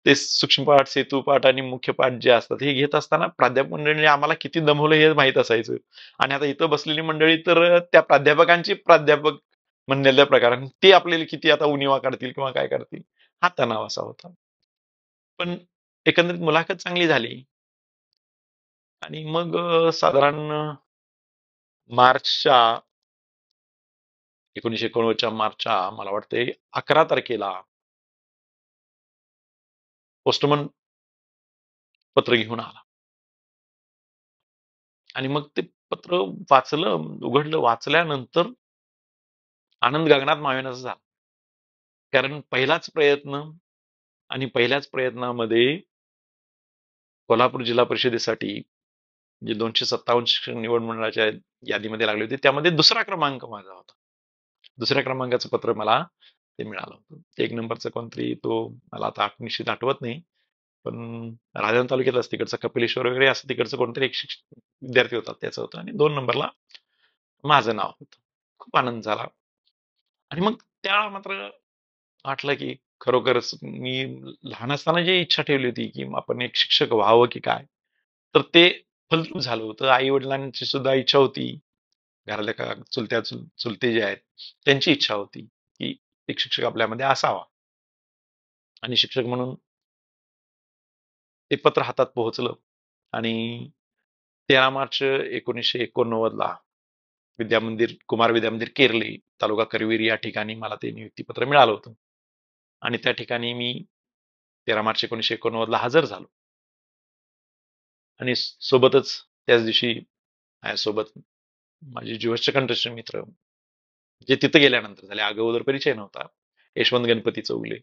[SPEAKER 2] ते सूक्ष्म पाठ, सेतू पाठ आणि मुख्य पाठ जे असतात हे घेत असताना प्राध्यापक मंडळीने आम्हाला किती दमवलं हे माहित असायचं. आणि आता इथं बसलेली मंडळी तर त्या प्राध्यापकांची प्राध्यापक म्हणलेल्या प्रकाराने ते आपल्याला किती आता उणिवा काढतील किंवा काय करतील, हा तणाव असा होता. पण एकंदरीत मुलाखत चांगली झाली. आणि मग साधारण मार्चच्या 1989च्या मार्चच्या मला वाटते 11 तारखेला पोस्टमन पत्र घेऊन आला. आणि मग ते पत्र वाचलं, उघडलं, वाचल्यानंतर आनंद गगनात मावेनासा झाला. कारण पहिलाच प्रयत्न आणि पहिल्याच प्रयत्नामध्ये कोल्हापूर जिल्हा परिषदेसाठी जे 257 शिक्षक निवड मंडळाच्या यादीमध्ये लागले होते, त्यामध्ये 2रा क्रमांक माझा होता. 2ऱ्या क्रमांकाचं पत्र मला ते मिळालं होतं. 1 नंबरचा कोणतरी, तो मला आता निश्चित आठवत नाही, पण राजधानी तालुक्यातलाच तिकडचा कपिलेश्वर वगैरे असं तिकडचं कोणतरी एक शिक्षक विद्यार्थी होता, त्याचं होतं. आणि 2 नंबरला माझं नाव होतं. खूप आनंद झाला. आणि मग त्यावेळेला मात्र वाटलं की खरोखरच मी लहान असताना जी इच्छा ठेवली होती की आपण एक शिक्षक व्हावं की काय, तर ते फलद्रूप झालं होतं. आई वडिलांची सुद्धा इच्छा होती, घरातल्या चुलते जे आहेत त्यांची इच्छा होती की एक शिक्षक आपल्यामध्ये असावा. आणि शिक्षक म्हणून ते पत्र हातात पोहोचलं. आणि 13 मार्च 1989 विद्यामंदिर कुमार विद्यामंदिर केरले, तालुका करवीर या ठिकाणी मला ते नियुक्तीपत्र मिळालं होतं. आणि त्या ठिकाणी मी 13 मार्च 1989 हजर झालो. आणि सोबतच त्याच दिवशी माझ्यासोबत माझे जीवसचे कंठस्थ मित्र जे तिथे गेल्यानंतर झाले, अगोदर परिचय नव्हता, यशवंत गणपती चौगले,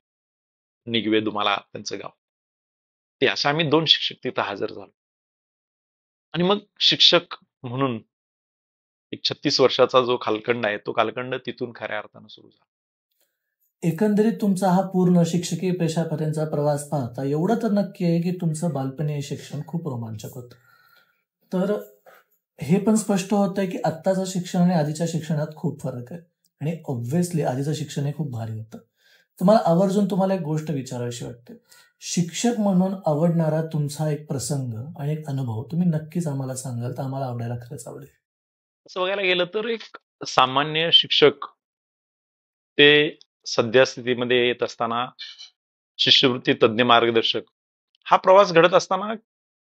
[SPEAKER 2] निगवे दुमाला त्यांचं गाव, ते असं आम्ही 2 शिक्षक तिथं हजर झालो. आणि मग शिक्षक म्हणून एक 36 वर्षाचा जो कालखंड आहे, तो कालखंड तिथून खऱ्या अर्थानं सुरू झाला.
[SPEAKER 1] एकंदरीत तुमचा हा पूर्ण शिक्षकी पेशापर्यंतचा प्रवास पाहता एवढं तर नक्की आहे की तुमचं बालपणी शिक्षण खूप रोमांचक होतं. तर हे पण स्पष्ट होतंय की आत्ताचं शिक्षण आणि आधीच्या शिक्षणात खूप फरक आहे. आणि ऑब्व्हियसली आधीचं शिक्षण हे खूप भारी होतं. तुम्हाला आवर्जून तुम्हाला एक गोष्ट विचारावीशी वाटते. शिक्षक म्हणून आवडणारा तुमचा एक प्रसंग आणि एक अनुभव तुम्ही नक्कीच आम्हाला सांगाल तर आम्हाला आवडायला खरंच आवडेल.
[SPEAKER 2] असं बघायला गेलं तर एक सामान्य शिक्षक ते सध्या स्थितीमध्ये येत असताना शिष्यवृत्ती तज्ज्ञ मार्गदर्शक हा प्रवास घडत असताना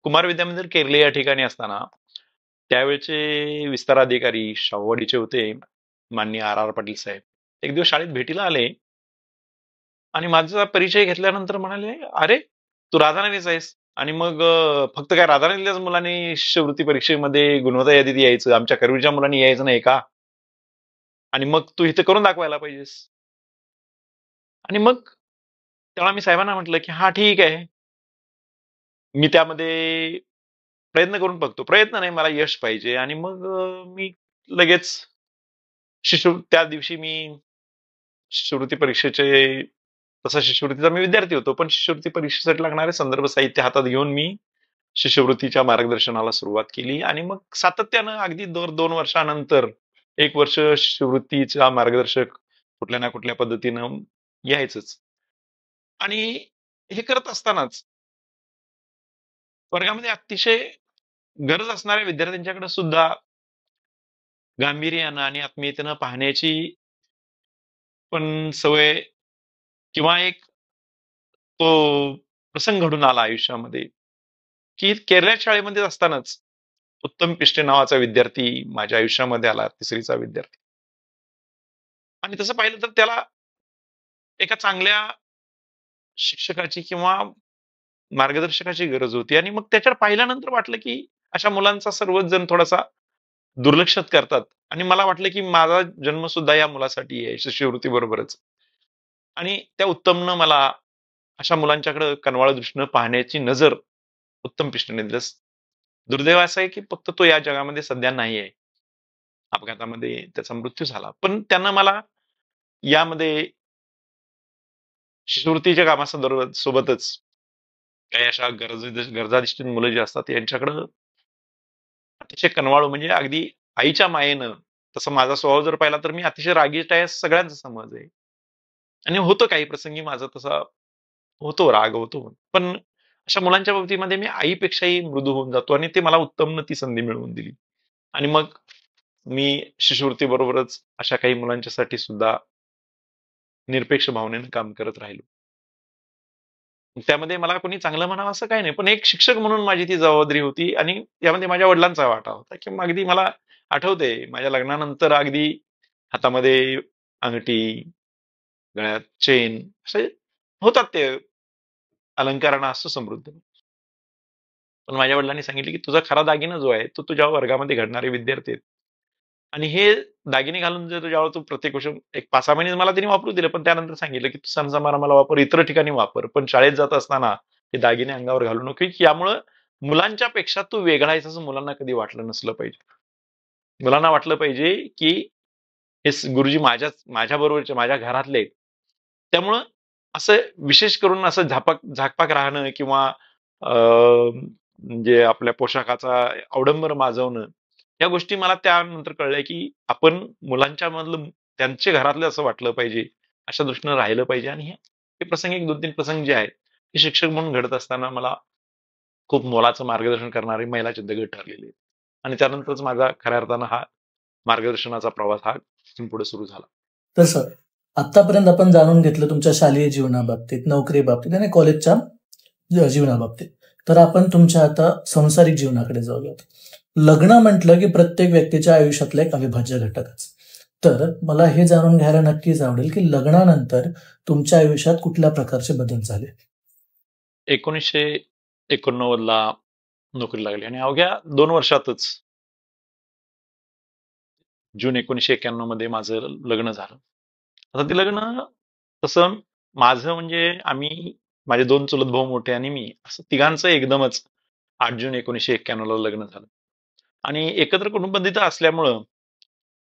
[SPEAKER 2] कुमार विद्यामंदिर केरले या ठिकाणी असताना त्यावेळचे विस्तार अधिकारी शाहूवाडीचे होते माननीय आर पाटील साहेब. एक दिवस शाळेत भेटीला आले आणि माझा परिचय घेतल्यानंतर म्हणाले, अरे तू राधानगरीचा आहेस आणि मग फक्त काय राधानगरीच्याच मुलांनी शिष्यवृत्ती परीक्षेमध्ये गुणवत्ता यादीत यायचं, आमच्या करवीरच्या मुलांनी यायचं नाही का? आणि मग तू इथे करून दाखवायला पाहिजेस. आणि मग तेव्हा मी साहेबांना म्हटलं की हा ठीक आहे, मी त्यामध्ये प्रयत्न करून बघतो. प्रयत्न नाही, मला यश पाहिजे. आणि मग मी लगेच त्या दिवशी मी शिष्यवृत्ती परीक्षेचे, तसा शिष्यवृत्तीचा मी विद्यार्थी होतो, पण शिष्यवृत्ती परीक्षेसाठी लागणारे संदर्भ साहित्य हातात घेऊन मी शिष्यवृत्तीच्या मार्गदर्शनाला सुरुवात केली. आणि मग सातत्यानं अगदी दर 2 वर्षानंतर 1 वर्ष शिष्यवृत्तीचा मार्गदर्शक कुठल्या ना कुठल्या पद्धतीनं यायचंच. आणि हे करत असतानाच वर्गामध्ये अतिशय गरज असणाऱ्या विद्यार्थ्यांच्याकडे सुद्धा गांभीर्यानं आणि आत्मीयतेनं पाहण्याची पण सवय किंवा एक तो प्रसंग घडून आला आयुष्यामध्ये, की केरळच्या शाळेमध्ये असतानाच उत्तम पिष्टे नावाचा विद्यार्थी माझ्या आयुष्यामध्ये आला, 3रीचा विद्यार्थी. आणि तसं पाहिलं तर त्याला एका चांगल्या शिक्षकाची किंवा मार्गदर्शकाची गरज होती. आणि मग त्याच्यावर पाहिल्यानंतर वाटलं की अशा मुलांचा सर्वच जण थोडासा दुर्लक्षित करतात. आणि मला वाटलं की माझा जन्म सुद्धा या मुलासाठी आहे, शिष्यवृत्ती बरोबरच. आणि त्या उत्तमनं मला अशा मुलांच्याकडे कनवाळं दृष्टीनं पाहण्याची नजर उत्तम पिष्टने दिलंस. दुर्दैव असं आहे की फक्त तो या जगामध्ये सध्या नाही आहे. अपघातामध्ये त्याचा मृत्यू झाला. पण त्यानं मला यामध्ये शिष्यवृत्तीच्या कामासोबतच काही अशा गरजाधिष्ठित मुलं जी असतात यांच्याकडं अतिशय कनवाळू, म्हणजे अगदी आईच्या मायेनं. तसं माझा स्वभाव जर पाहिला तर मी अतिशय रागीट आहे असं सगळ्यांचा समज आहे. आणि होतं काही प्रसंगी माझं तसा होतो, राग होतो. पण अशा मुलांच्या बाबतीमध्ये मी आईपेक्षाही मृदू होऊन जातो आणि ते मला उत्तमनं ती संधी मिळवून दिली. आणि मग मी शिष्यवृत्ती बरोबरच अशा काही मुलांच्यासाठी सुद्धा निरपेक्ष भावनेनं काम करत राहिलो. त्यामध्ये मला कोणी चांगलं म्हणावं असं काही नाही. पण एक शिक्षक म्हणून माझी ती जबाबदारी होती आणि यामध्ये माझ्या वडिलांचा वाटा होता, की अगदी मला आठवतंय माझ्या लग्नानंतर अगदी हातामध्ये अंगठी, गळ्यात चेन असे होतात ते अलंकारानं असतो समृद्ध. पण माझ्या वडिलांनी सांगितले, की तुझा खरा दागिना जो आहे, तो तुझ्या वर्गामध्ये घडणारे विद्यार्थी आहेत. आणि हे दागिने घालून जर ज्यावेळेला तू प्रत्येक गोष्ट एक 5-6 महिने मला त्यांनी वापरू दिलं. पण त्यानंतर सांगितलं, की "तू सण समारंभाला वापर, इतर ठिकाणी वापर. पण शाळेत जात असताना हे दागिने अंगावर घालू नको, की यामुळं मुलांच्या पेक्षा तू वेगळा आहेस असं मुलांना कधी वाटलं नसलं पाहिजे. मुलांना वाटलं पाहिजे, की हे गुरुजी माझ्या बरोबरचे, माझ्या घरातले आहेत." त्यामुळं असं विशेष करून असं झाकपाक राहणं किंवा म्हणजे आपल्या पोशाखाचा अवडंबर माजवणं या गोष्टी मला त्यानंतर कळल्या, की आपण मुलांच्या मधलं त्यांच्या घरातलं असं वाटलं पाहिजे, अशा दृष्टीनं राहिलं पाहिजे. आणि हे प्रसंग, एक 2-3 प्रसंग जे आहेत, हे शिक्षक म्हणून घडत असताना मला खूप मोलाचं मार्गदर्शन करणारे महिलाचे दगड ठरलेले आहेत. आणि त्यानंतरच माझा खऱ्या अर्थानं हा मार्गदर्शनाचा प्रवास हा इथून पुढे सुरू झाला.
[SPEAKER 1] तर सर, आतापर्यंत आपण जाणून घेतलं तुमच्या शालेय जीवनाबाबतीत, नोकरी बाबतीत आणि कॉलेजच्या जीवनाबाबतीत. तर आपण तुमच्या आता संसारिक जीवनाकडे जाऊयात. लग्न म्हटलं की प्रत्येक व्यक्तीच्या आयुष्यातला एक अविभाज्य घटकच. तर मला हे जाणून घ्यायला नक्कीच आवडेल की लग्नानंतर तुमच्या आयुष्यात कुठल्या प्रकारचे बदल झाले?
[SPEAKER 2] 1989 ला नोकरी लागली आणि अवघ्या 2 वर्षातच जून 1991 मध्ये माझं लग्न झालं. आता ते लग्न तसं माझं म्हणजे आम्ही, माझे 2 चुलत भाऊ मोठे आणि मी, असं तिघांचं एकदमच 8 जून 1991 ला लग्न झालं. आणि एकत्र कुटुंब पद्धती असल्यामुळं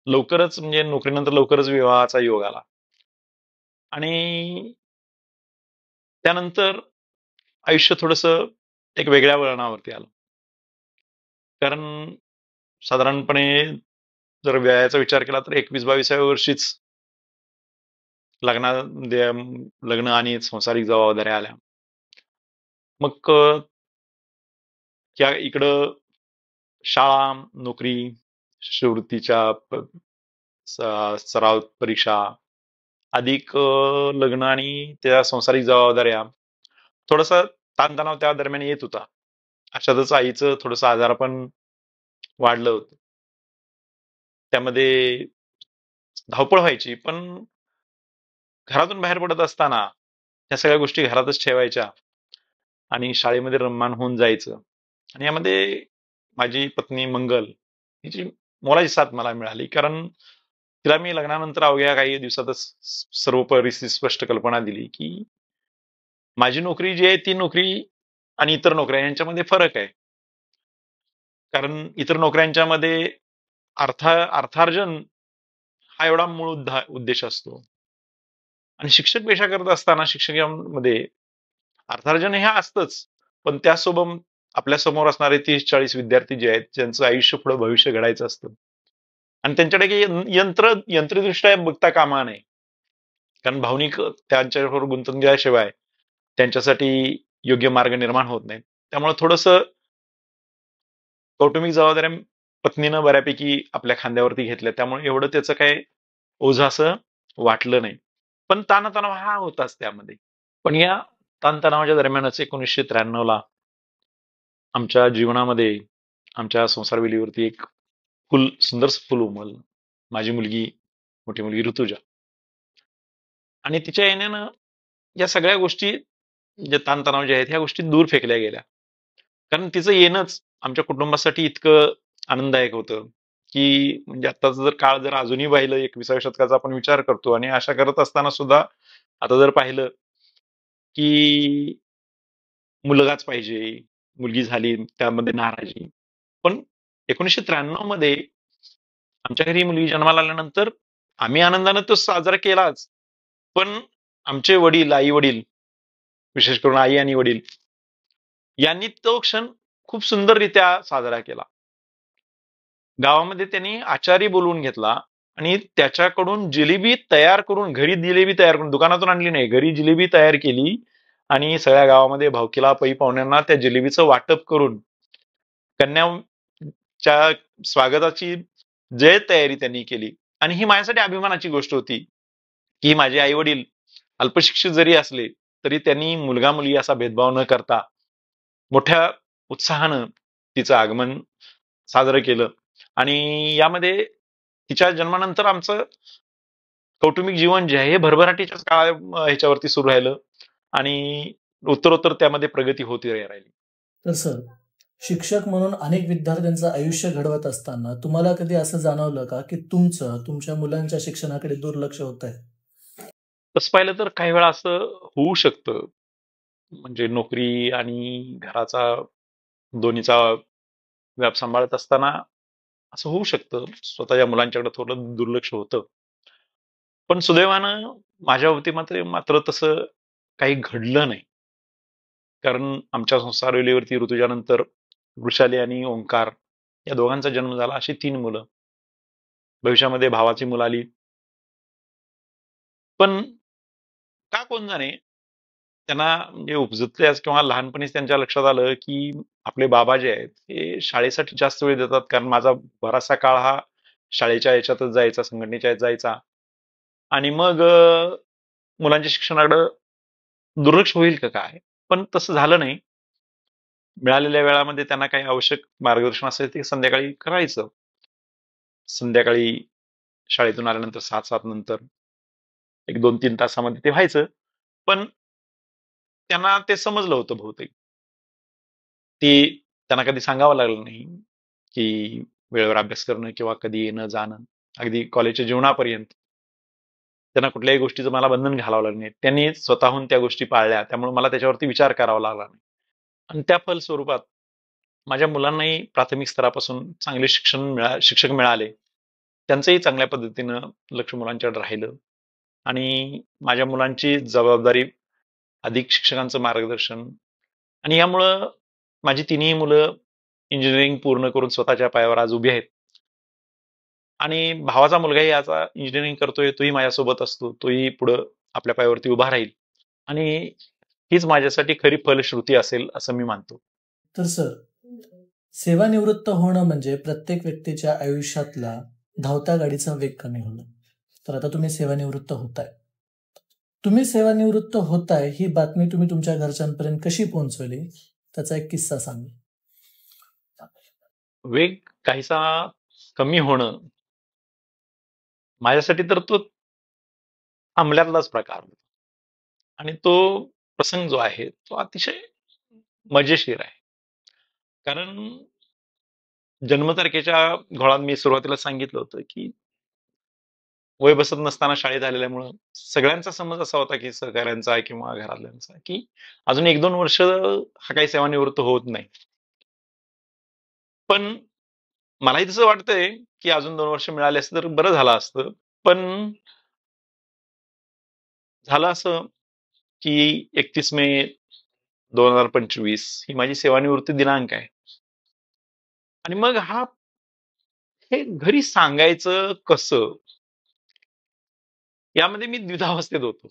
[SPEAKER 2] लवकरच, म्हणजे नोकरीनंतर लवकरच विवाहाचा योग आला. आणि त्यानंतर आयुष्य थोडंसं एक वेगळ्या वळणावरती आलं. कारण साधारणपणे जर वयाचा विचार केला तर 21-22व्या वर्षीच लग्ना लग्न आणि संसारिक जबाबदाऱ्या आल्या. मग त्या इकडं शाळा, नोकरी, शिष्यवृत्तीच्या सराव परीक्षा, अधिक लग्न आणि त्या संसारिक जबाबदाऱ्या, थोडासा ताणतणाव त्या दरम्यान येत होता. अशातच आईचं थोडंसं आजारपण वाढलं होतं. त्यामध्ये धावपळ व्हायची, पण घरातून बाहेर पडत असताना ह्या सगळ्या गोष्टी घरातच ठेवायच्या आणि शाळेमध्ये रममाण होऊन जायचं. आणि यामध्ये माझी पत्नी मंगल हिची मोलाची साथ मला मिळाली. कारण तिला मी लग्नानंतर अवघ्या काही दिवसातच सर्व परिस्थिती स्पष्ट कल्पना दिली, की माझी नोकरी जी आहे ती नोकरी आणि इतर नोकऱ्या यांच्यामध्ये फरक आहे. कारण इतर नोकऱ्यांच्यामध्ये अर्थार्जन हा एवढा मूळ उद्देश असतो. आणि शिक्षक पेशा करत असताना शिक्षकांमध्ये अर्थार्जन हे असतंच, पण त्यासोबत आपल्या समोर असणारे 30-40 विद्यार्थी जे आहेत, ज्यांचं आयुष्य पुढे भविष्य घडायचं असतं आणि त्यांच्याकडे यंत्रिदृष्ट्या बघता कामा नये. कारण भावनिक त्यांच्याबरोबर गुंतून गेल्याशिवाय त्यांच्यासाठी योग्य मार्ग निर्माण होत नाहीत. त्यामुळे थोडंसं कौटुंबिक जबाबदाऱ्या पत्नीनं बऱ्यापैकी आपल्या खांद्यावरती घेतल्या. त्यामुळे एवढं त्याचं काय ओझं असं वाटलं नाही. पण ताणतणाव हा होताच त्यामध्ये. पण या ताणतणावाच्या दरम्यानच 1993 ला आमच्या जीवनामध्ये, आमच्या संसारवेलीवरती एक सुंदर फुल उमललं. माझी मुलगी, मोठी मुलगी ऋतुजा. आणि तिच्या येण्यानं या सगळ्या गोष्टी, जे ताणतणाव जे आहेत, ह्या गोष्टी दूर फेकल्या गेल्या. कारण तिचं येणंच आमच्या कुटुंबासाठी इतकं आनंददायक होतं, की म्हणजे आत्ताचा जर काळ जर अजूनही पाहिलं, 21व्या शतकाचा आपण विचार करतो आणि अशा करत असताना सुद्धा आता जर पाहिलं, की मुलगाच पाहिजे, मुलगी झाली त्यामध्ये नाराजी. पण 1993 मध्ये आमच्या घरी मुलगी जन्माला आल्यानंतर आम्ही आनंदानं तो साजरा केलाच. पण आमचे वडील, आई-वडील, विशेष करून आई आणि वडील यांनी तो क्षण खूप सुंदररित्या साजरा केला. गावामध्ये त्यांनी आचारी बोलवून घेतला आणि त्याच्याकडून जिलेबी तयार करून, घरी जिलेबी तयार करून, दुकानातून आणली नाही, घरी जिलेबी तयार केली आणि सगळ्या गावामध्ये भावकीला, पै पाहुण्यांना त्या जिलेबीचं वाटप करून कन्याच्या स्वागताची जय तयारी त्यांनी केली. आणि ही माझ्यासाठी अभिमानाची गोष्ट होती, की माझे आई वडील अल्पशिक्षित जरी असले तरी त्यांनी मुलगा मुलगी असा भेदभाव न करता मोठ्या उत्साहानं तिचं आगमन साजरं केलं. आणि यामध्ये तिच्या जन्मानंतर आमचं कौटुंबिक जीवन जे आहे हे भरभराटीच्याच ह्याच्यावरती सुरू राहिलं आणि उत्तरोत्तर त्यामध्ये प्रगती होती राहिली.
[SPEAKER 1] तर सर, शिक्षक म्हणून अनेक विद्यार्थ्यांचं आयुष्य घडवत असताना तुम्हाला कधी असं जाणवलं का की तुमच्या मुलांच्या शिक्षणाकडे दुर्लक्ष होत आहे?
[SPEAKER 2] तसं पाहिलं तर काही वेळा असं होऊ शकतं. म्हणजे नोकरी आणि घराचा दोन्हीचा व्याप सांभाळत असताना असं होऊ शकतं. स्वतःच्या मुलांच्याकडे थोडं दुर्लक्ष होतं. पण सुदैवानं माझ्या बाबतीत मात्र तसं काही घडलं नाही. कारण आमच्या संसारवेलीवरती ऋतुजानंतर वृषाली आणि ओंकार या दोघांचा जन्म झाला, अशी 3 मुलं. भविष्यामध्ये भावाची मुलं आली. पण का कोण जाणे, त्यांना म्हणजे उपजतल्यास किंवा लहानपणीच त्यांच्या लक्षात आलं, की आपले बाबा जे आहेत, हे शाळेसाठी जास्त वेळ देतात. कारण माझा बराचसा काळ हा शाळेच्या याच्यातच जायचा, संघटनेच्या यात जायचा. आणि मग मुलांच्या शिक्षणाकडे दुर्लक्ष होईल का काय? पण तसं झालं नाही. मिळालेल्या वेळामध्ये त्यांना काही आवश्यक मार्गदर्शन असेल ते संध्याकाळी करायचं. संध्याकाळी शाळेतून आल्यानंतर 7:00 नंतर एक 2-3 तासामध्ये ते व्हायचं. पण त्यांना ते समजलं होतं बहुतेक. ते त्यांना कधी सांगावं लागलं नाही, की वेळेवर अभ्यास करणं किंवा कधी येणं जाणं. अगदी कॉलेजच्या जीवनापर्यंत त्यांना कुठल्याही गोष्टीचं मला बंधन घालावं लागलं नाही. त्यांनी स्वतःहून त्या गोष्टी पाळल्या. त्यामुळे मला त्याच्यावरती विचार करावा लागला नाही. आणि त्या फलस्वरूपात माझ्या मुलांनाही प्राथमिक स्तरापासून चांगले शिक्षक मिळाले. त्यांचंही चांगल्या पद्धतीनं लक्ष मुलांच्याकडे राहिलं आणि माझ्या मुलांची जबाबदारी, अधिक शिक्षकांचं मार्गदर्शन आणि यामुळं माझी तिन्ही मुलं इंजिनिअरिंग पूर्ण करून स्वतःच्या पायावर आज उभी आहेत. आणि भावाचा मुलगाही आता इंजिनिअरिंग करतोय, तोही माझ्यासोबत असतो. तोही पुढं आपल्या पायावरती उभा राहील आणि हीच माझ्यासाठी खरी फलश्रुती असेल असं मी मानतो.
[SPEAKER 1] तर सर, सेवानिवृत्त होणं म्हणजे प्रत्येक व्यक्तीच्या आयुष्यातला धावत्या गाडीचा वेग कमी होणं. तर आता तुम्ही सेवानिवृत्त होताय. तुम्ही सेवानिवृत्त होताय ही बातमी तुम्ही तुमच्या घरच्यांपर्यंत कशी पोहोचवली, त्याचा एक किस्सा सांगा.
[SPEAKER 2] वेग काहीसा कमी होणं माझ्यासाठी तर तो अंमल्यातलाच प्रकार आणि तो प्रसंग जो आहे तो अतिशय मजेशीर आहे. कारण जन्मतारखेच्या घोळात मी सुरुवातीला सांगितलं होतं, की वय बसत नसताना शाळेत आलेल्यामुळं सगळ्यांचा समज असा होता, की सहकाऱ्यांचा किंवा घरातल्यांचा, की अजून 1-2 वर्ष हा काही सेवानिवृत्त होत नाही. पण मलाही तसं वाटतंय, की अजून 2 वर्ष मिळाले असते तर बरं झालं असतं. पण झालं असं, की 31 मे 2025 ही माझी सेवानिवृत्ती दिनांक आहे. आणि मग हे घरी सांगायचं कसं? यामध्ये मी द्विधावस्थेत होतो.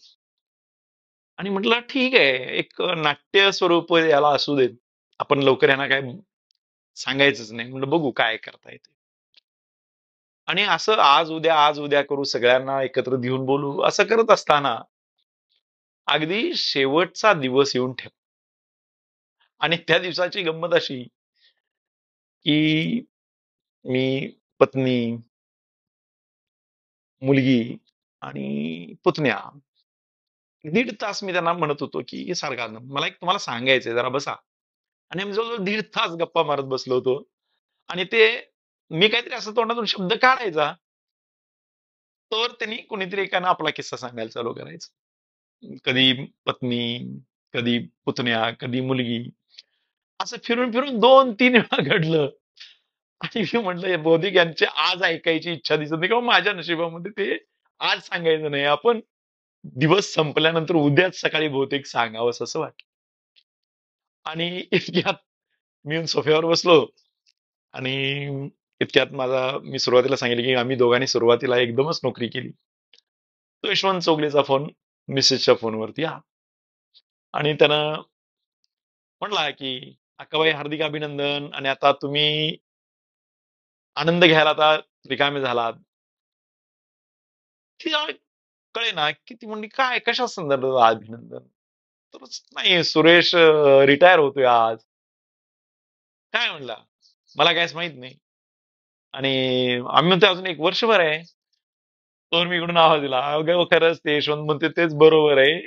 [SPEAKER 2] आणि म्हटलं ठीक आहे, एक नाट्य स्वरूप याला असू देत. आपण लवकर यांना काय सांगायचंच नाही. म्हटलं बघू काय करता येते. आणि असं आज उद्या करू सगळ्यांना एकत्र घेऊन बोलू असं करत असताना अगदी शेवटचा दिवस येऊन ठेव आणि त्या दिवसाची गंमत अशी की मी, पत्नी, मुलगी आणि पुतण्या 1.5 तास मी त्यांना म्हणत होतो, की सारखा मला एक तुम्हाला सांगायचंय जरा बसा. आणि आम्ही जवळजवळ 1.5 तास गप्पा मारत बसलो होतो. आणि ते मी काहीतरी असं तोंडातून शब्द काढायचा, तर त्यांनी कुणीतरी एकानं आपला किस्सा सांगायला चालू करायचं. कधी पत्नी, कधी पुतण्या, कधी मुलगी. असं फिरून फिरून 2-3 वेळा घडलं. आणि मी म्हटलं हे बहुतेक यांची आज ऐकायची इच्छा दिसत नाही किंवा माझ्या नशिबामध्ये ते आज सांगायचं नाही. आपण दिवस संपल्यानंतर उद्याच सकाळी बहुतेक सांगावंस असं वाटलं. आणि इतक्यात मी येऊन सोफ्यावर बसलो आणि इतक्यात मी सुरुवातीला सांगितलं, की आम्ही दोघांनी सुरुवातीला एकदमच नोकरी केली. तो यशवंत चौगलेचा फोन मिसेसच्या फोनवरती आणि त्यानं म्हणला, की "अक्काबाई हार्दिक अभिनंदन आणि आता तुम्ही आनंद घ्यायला आता रिकामे झालात." तिला कळेना, की ती म्हणली, "काय? कशा संदर्भात अभिनंदन?" तर "नाही, सुरेश रिटायर होतोय आज." काय म्हणला? मला काहीच माहित नाही. आणि आम्ही म्हणतोय अजून 1 वर्षभर आहे. तोवर मी इकडून आवाज दिला, "अगं खरंच ते यशवंत म्हणते तेच बरोबर आहे.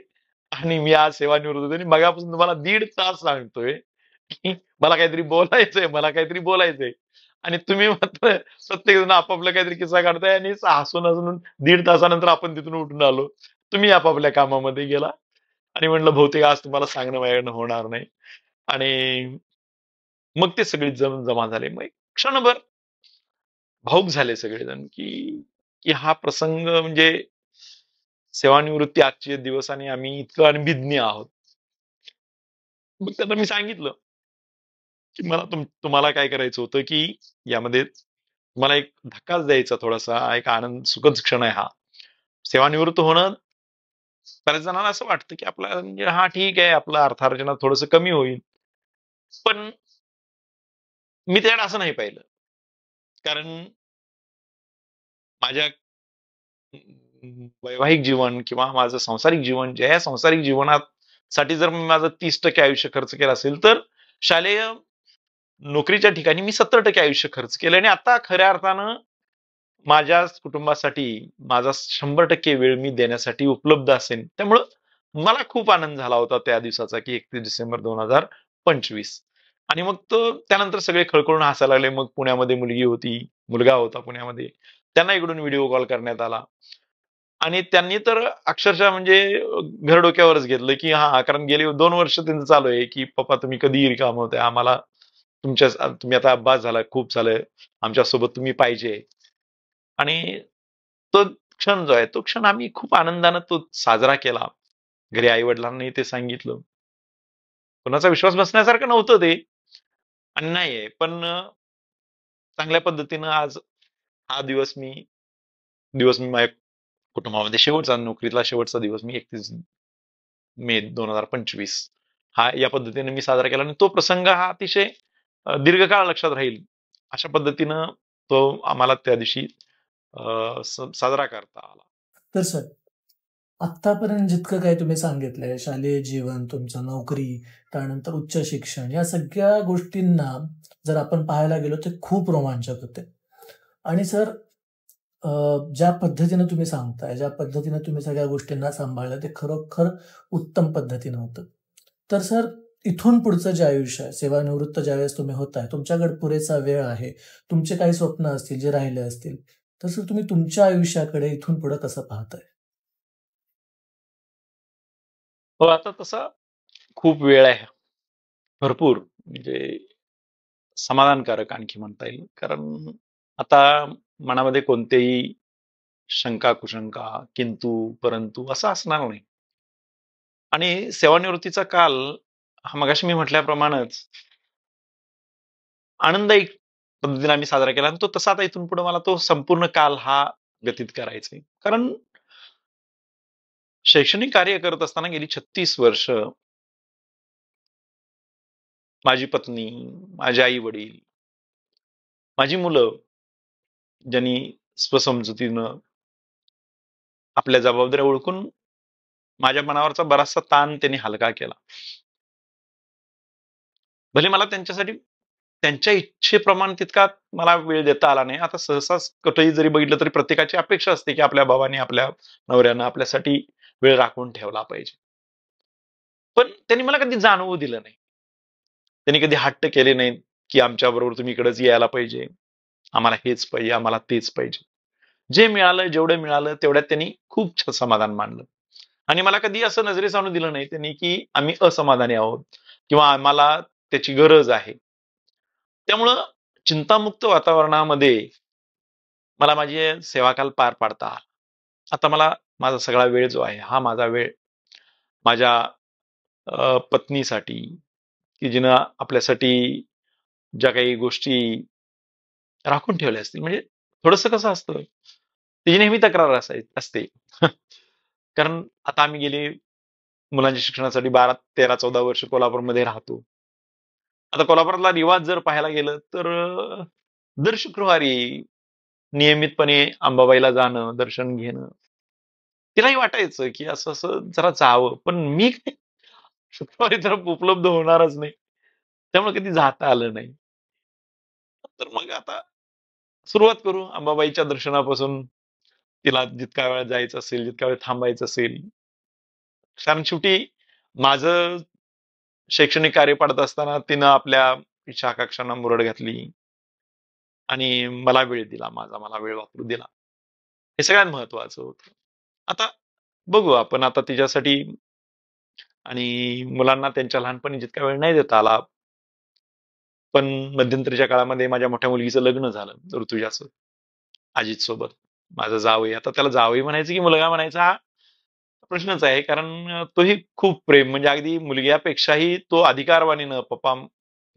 [SPEAKER 2] आणि मी आज सेवानिवृत्त होतो आणि मगापासून तुम्हाला 1.5 तास सांगतोय, की मला काहीतरी बोलायचंय, मला काहीतरी बोलायचंय. आणि तुम्ही मात्र प्रत्येक जण आपापला काहीतरी किस्सा काढताय आणि हसून हसून 1.5 तासानंतर आपण तिथून उठून आलो. तुम्ही आपापल्या कामामध्ये गेला." आणि म्हटलं बहुतेक आज तुम्हाला सांगणं माझ्याकडनं होणार नाही. आणि मग ते सगळे जण जमा झाले. मग एक क्षणभर भावुक झाले सगळेजण, की हा प्रसंग म्हणजे सेवानिवृत्ती आजचे दिवस आणि आम्ही इतकं अनभिज्ञ आहोत. मग त्यांना मी सांगितलं, की मला तुम्हाला काय करायचं होतं, की यामध्ये तुम्हाला एक धक्काच द्यायचा थोडासा, एक आनंद सुखद क्षण आहे हा. सेवानिवृत्त होणं बऱ्याच जणांना असं वाटतं, की आपला म्हणजे हा ठीक आहे, आपलं अर्थार्जनात थोडंसं कमी होईल. पण मी त्याकडे असं नाही पाहिलं. कारण माझ्या वैवाहिक जीवन किंवा माझं सांसारिक जीवन जे आहे, सांसारिक जीवनात साठी जर मी माझं 30% आयुष्य खर्च केलं असेल, तर शालेय नोकरीच्या ठिकाणी मी 70% आयुष्य खर्च केलं आणि आता खऱ्या अर्थानं माझ्याच कुटुंबासाठी माझा 100% वेळ मी देण्यासाठी उपलब्ध असेन. त्यामुळं मला खूप आनंद झाला होता त्या दिवसाचा, की 31 डिसेंबर 2025. आणि मग त्यानंतर सगळे खळखळून हसायला लागले. मग पुण्यामध्ये मुलगी होती, मुलगा होता पुण्यामध्ये. त्यांना इकडून व्हिडिओ कॉल करण्यात आला. आणि त्यांनी तर अक्षरशः म्हणजे घर डोक्यावरच घेतलं, की हां, कारण गेली 2 वर्ष त्यांचं चालू आहे, की "पप्पा तुम्ही कधी रिकामं होताय? आम्हाला तुम्ही आता बास झाला, खूप झालंय. आमच्यासोबत तुम्ही पाहिजे." आणि तो क्षण जो आहे, तो क्षण आम्ही खूप आनंदानं तो साजरा केला. घरी आई-वडिलांनाही ते सांगितलं. कोणाचा विश्वास बसण्यासारखं नव्हतं ते आणि नाहीये. पण चांगल्या पद्धतीनं आज हा दिवस मी माझ्या कुटुंबामध्ये शेवटचा नोकरीतला शेवटचा दिवस मी 31 मे 2025 हा या पद्धतीने मी साजरा केला आणि तो प्रसंग हा अतिशय दीर्घकाळ लक्षात राहील. अशा पद्धतीनं तो आम्हाला त्या दिवशी साजरा करता आला.
[SPEAKER 1] तर सर, आत्तापर्यंत जितकं काही तुम्ही सांगितलंय, शालेय जीवन, तुमचं नोकरी, त्यानंतर उच्च शिक्षण, या सगळ्या गोष्टींना जर आपण पाहायला गेलो तर खूप रोमांचक होते. आणि सर, अ, ज्या पद्धतीनं तुम्ही सांगताय, ज्या पद्धतीनं तुम्ही सगळ्या गोष्टींना सांभाळलं, ते खरोखर उत्तम पद्धतीनं होतं. तर सर, इथून पुढचं जे आयुष्य आहे, सेवानिवृत्त ज्यावेळेस तुम्ही होताय, तुमच्याकडे पुरेसा वेळ आहे, तुमचे काही स्वप्न असतील, जे राहिले असतील, तर सर तुम्ही तुमच्या आयुष्याकडे इथून पुढे कसं पाहताय?
[SPEAKER 2] हो, आता तसा खूप वेळ आहे. भरपूर म्हणजे समाधानकारक आणखी म्हणता येईल. कारण आता मनामध्ये कोणतेही शंका, कुशंका, किंतु, परंतु असं असणार नाही. आणि सेवानिवृत्तीचा काल हा मगाशी मी म्हटल्याप्रमाणेच आनंददायी पद्धतीने आम्ही साजरा केला आणि तो तसा आता इथून पुढे मला तो संपूर्ण काल हा व्यतीत करायचा आहे. कारण शैक्षणिक कार्य करत असताना गेली 36 वर्ष माझी पत्नी, माझे आई-वडील, माझी मुलं ज्यांनी स्वसमजुतीनं आपल्या जबाबदाऱ्या ओळखून माझ्या मनावरचा बराचसा ताण त्यांनी हलका केला. भले मला त्यांच्यासाठी त्यांच्या इच्छेप्रमाणे तितका मला वेळ देता आला नाही. आता सहसा कुठेही जरी बघितलं तरी प्रत्येकाची अपेक्षा असते, की आपल्या भावाने, आपल्या नवऱ्यानं आपल्यासाठी वेळ राखून ठेवला पाहिजे. पण त्यांनी मला कधी जाणवू दिलं नाही. त्यांनी कधी हट्ट केले नाहीत, की आमच्याबरोबर तुम्ही इकडेच यायला पाहिजे. आम्हाला हेच पाहिजे, आम्हाला तेच पाहिजे. जे मिळालं, जेवढं मिळालं तेवढ्यात त्यांनी खूप समाधान मानलं. आणि मला कधी असं नजरेस आणून दिलं नाही त्यांनी, की आम्ही असमाधानी आहोत किंवा आम्हाला त्याची गरज आहे. त्यामुळं चिंतामुक्त वातावरणामध्ये मला माझी सेवाकाल पार पाडता आला. आता मला माझा सगळा वेळ जो आहे, हा माझा वेळ माझ्या पत्नीसाठी, की जिनं आपल्यासाठी ज्या काही गोष्टी राखून ठेवल्या असतील. म्हणजे थोडंसं कसं असतं, तिची नेहमी तक्रार असते. कारण आता आम्ही गेली मुलांच्या शिक्षणासाठी 12, 13, 14 वर्ष कोल्हापूरमध्ये राहतो. आता कोल्हापुरातला रिवाज जर पाहायला गेलं तर दर शुक्रवारी नियमितपणे अंबाबाईला जाणं, दर्शन घेणं. तिलाही वाटायचं, की असं-असं जरा जावं. पण मी काय शुक्रवारी तर उपलब्ध होणारच नाही. त्यामुळे कधी जाता आलं नाही. तर मग आता सुरुवात करू अंबाबाईच्या दर्शनापासून. तिला जितका वेळ जायचं असेल, जितका वेळ थांबायचं असेल. कारण शेवटी माझं शैक्षणिक कार्य पाहत असताना तिनं आपल्या इच्छा-आकांक्षांना मुरड घातली आणि मला वेळ दिला. मला वेळ वापरू दिला. हे सगळ्यात महत्वाचं होतं. आता बघू आपण आता तिच्यासाठी आणि मुलांना त्यांच्या लहानपणी जितका वेळ नाही देता आला, पण मध्यंतरीच्या काळामध्ये माझ्या मोठ्या मुलगीचं लग्न झालं ऋतुजाचं अजितसोबत. माझा जावई. आता त्याला जावई म्हणायचं की मुलगा म्हणायचा हा प्रश्नच आहे. कारण तोही खूप प्रेम म्हणजे अगदी मुलग्यापेक्षाही तो अधिकारवाणीनं पप्पा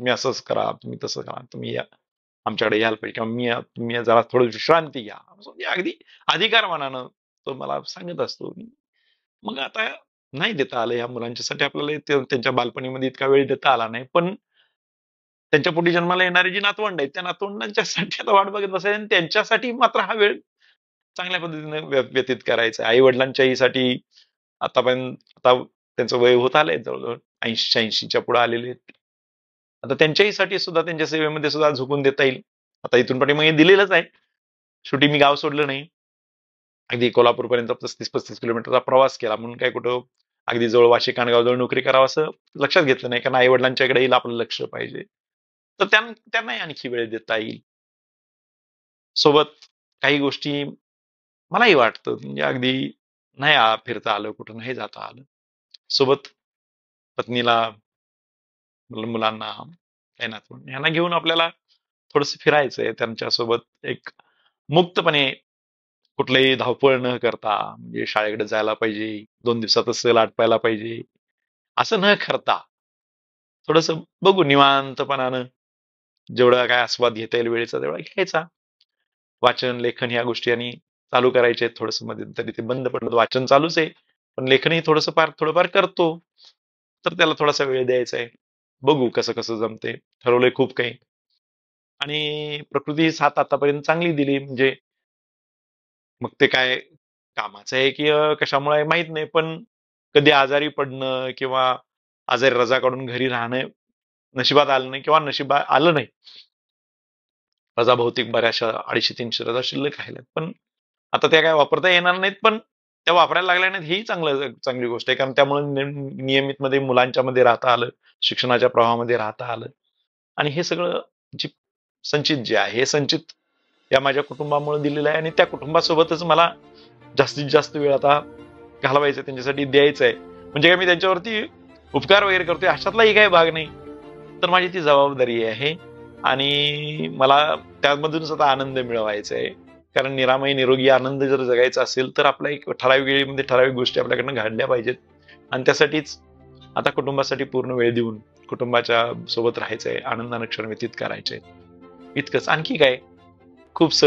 [SPEAKER 2] तुम्ही असंच करा, तुम्ही तसं करा, तुम्ही या आमच्याकडे यायला पाहिजे, किंवा तुम्ही जरा थोडं विश्रांती घ्या, म्हणजे अगदी अधिकारमानानं तो मला सांगत असतो. मग आता नाही देता आलं या मुलांच्यासाठी, आपल्याला त्यांच्या बालपणीमध्ये इतका वेळ देता आला नाही, पण त्यांच्या पोटी जन्माला येणारी जी नातवंड आहेत, त्या नातवंडांच्यासाठी आता वाट बघत बसायची आणि त्यांच्यासाठी मात्र हा वेळ चांगल्या पद्धतीने व्यतीत करायचा. आई वडिलांच्याही आतापर्यंत आता त्यांचं वय होत आलंय, जवळजवळ 80-86च्या पुढे आलेले आहेत. आता त्यांच्याही सुद्धा, त्यांच्या सेवेमध्ये सुद्धा झुकून देता येईल. आता इथून पाठीमागे दिलेलंच आहे. शेवटी मी गाव सोडलं नाही, अगदी कोल्हापूरपर्यंत 35-35 किलोमीटरचा प्रवास केला, म्हणून काय कुठं अगदी जवळ वाशी काणगावजवळ नोकरी करावं असं लक्षात घेतलं नाही, कारण आई वडिलांच्याकडे आपलं लक्ष पाहिजे. तर त्यांनाही आणखी वेळ देता येईल. सोबत काही गोष्टी मलाही वाटतं, म्हणजे अगदी नाही फिरता आलं, कुठं नाही जाता आलं. सोबत पत्नीला, मुलांना, काही नातवंड यांना घेऊन आपल्याला थोडस फिरायचंय, त्यांच्यासोबत एक मुक्तपणे, कुठलंही धावपळ न करता, म्हणजे शाळेकडे जायला पाहिजे, 2 दिवसातच सहल आटपायला पाहिजे, असं न करता थोडस बघू निवांतपणानं, जेवढा काय आस्वाद घेता येईल वेळेचा तेवढा घ्यायचा. वाचन, लेखन ह्या गोष्टी आणि चालू करायचे आहेत. थोडस मध्ये तरी ते बंद पडलं, वाचन चालूच आहे, पण लेखनही थोडंफार करतो, तर त्याला थोडासा वेळ द्यायचा आहे. बघू कसं कसं जमते, ठरवलंय खूप काही. आणि प्रकृती साथ आतापर्यंत चांगली दिली, म्हणजे मग ते काय कामाचं आहे की कशामुळे आहे माहित नाही, पण कधी आजारी पडणं किंवा आजारी रजा काढून घरी राहणं नशिबात आलं नाही, किंवा नशिबात आलं नाही. रजा बहुतेक बऱ्याचशा 250-300 रजा शिल्लक राहिल्यात, पण आता त्या काय वापरता येणार नाहीत, पण त्या वापरायला लागल्या नाहीत, ही चांगली गोष्ट आहे, कारण त्यामुळे नियमित मध्ये मुलांच्या मध्ये राहता आलं, शिक्षणाच्या प्रवाहामध्ये राहता आलं. आणि हे सगळं जे संचित जे आहे, हे संचित या माझ्या कुटुंबामुळे दिलेलं आहे, आणि त्या कुटुंबासोबतच मला जास्तीत जास्त वेळ आता घालवायचा, त्यांच्यासाठी द्यायचा आहे. म्हणजे काय मी त्यांच्यावरती उपकार वगैरे करतोय अशातलाही काही भाग नाही, तर माझी ती जबाबदारी आहे, आणि मला त्यामधूनच आता आनंद मिळवायचा आहे. कारण निरामय निरोगी आनंद जर जगायचा असेल, तर आपल्या एक ठराविक वेळेमध्ये ठराविक गोष्टी आपल्याकडनं घडल्या पाहिजेत, आणि त्यासाठीच आता कुटुंबासाठी पूर्ण वेळ देऊन कुटुंबाच्या सोबत राहायचंय, आनंदाने क्षण व्यतीत करायचे, इतकंच. आणखी काय, खूपस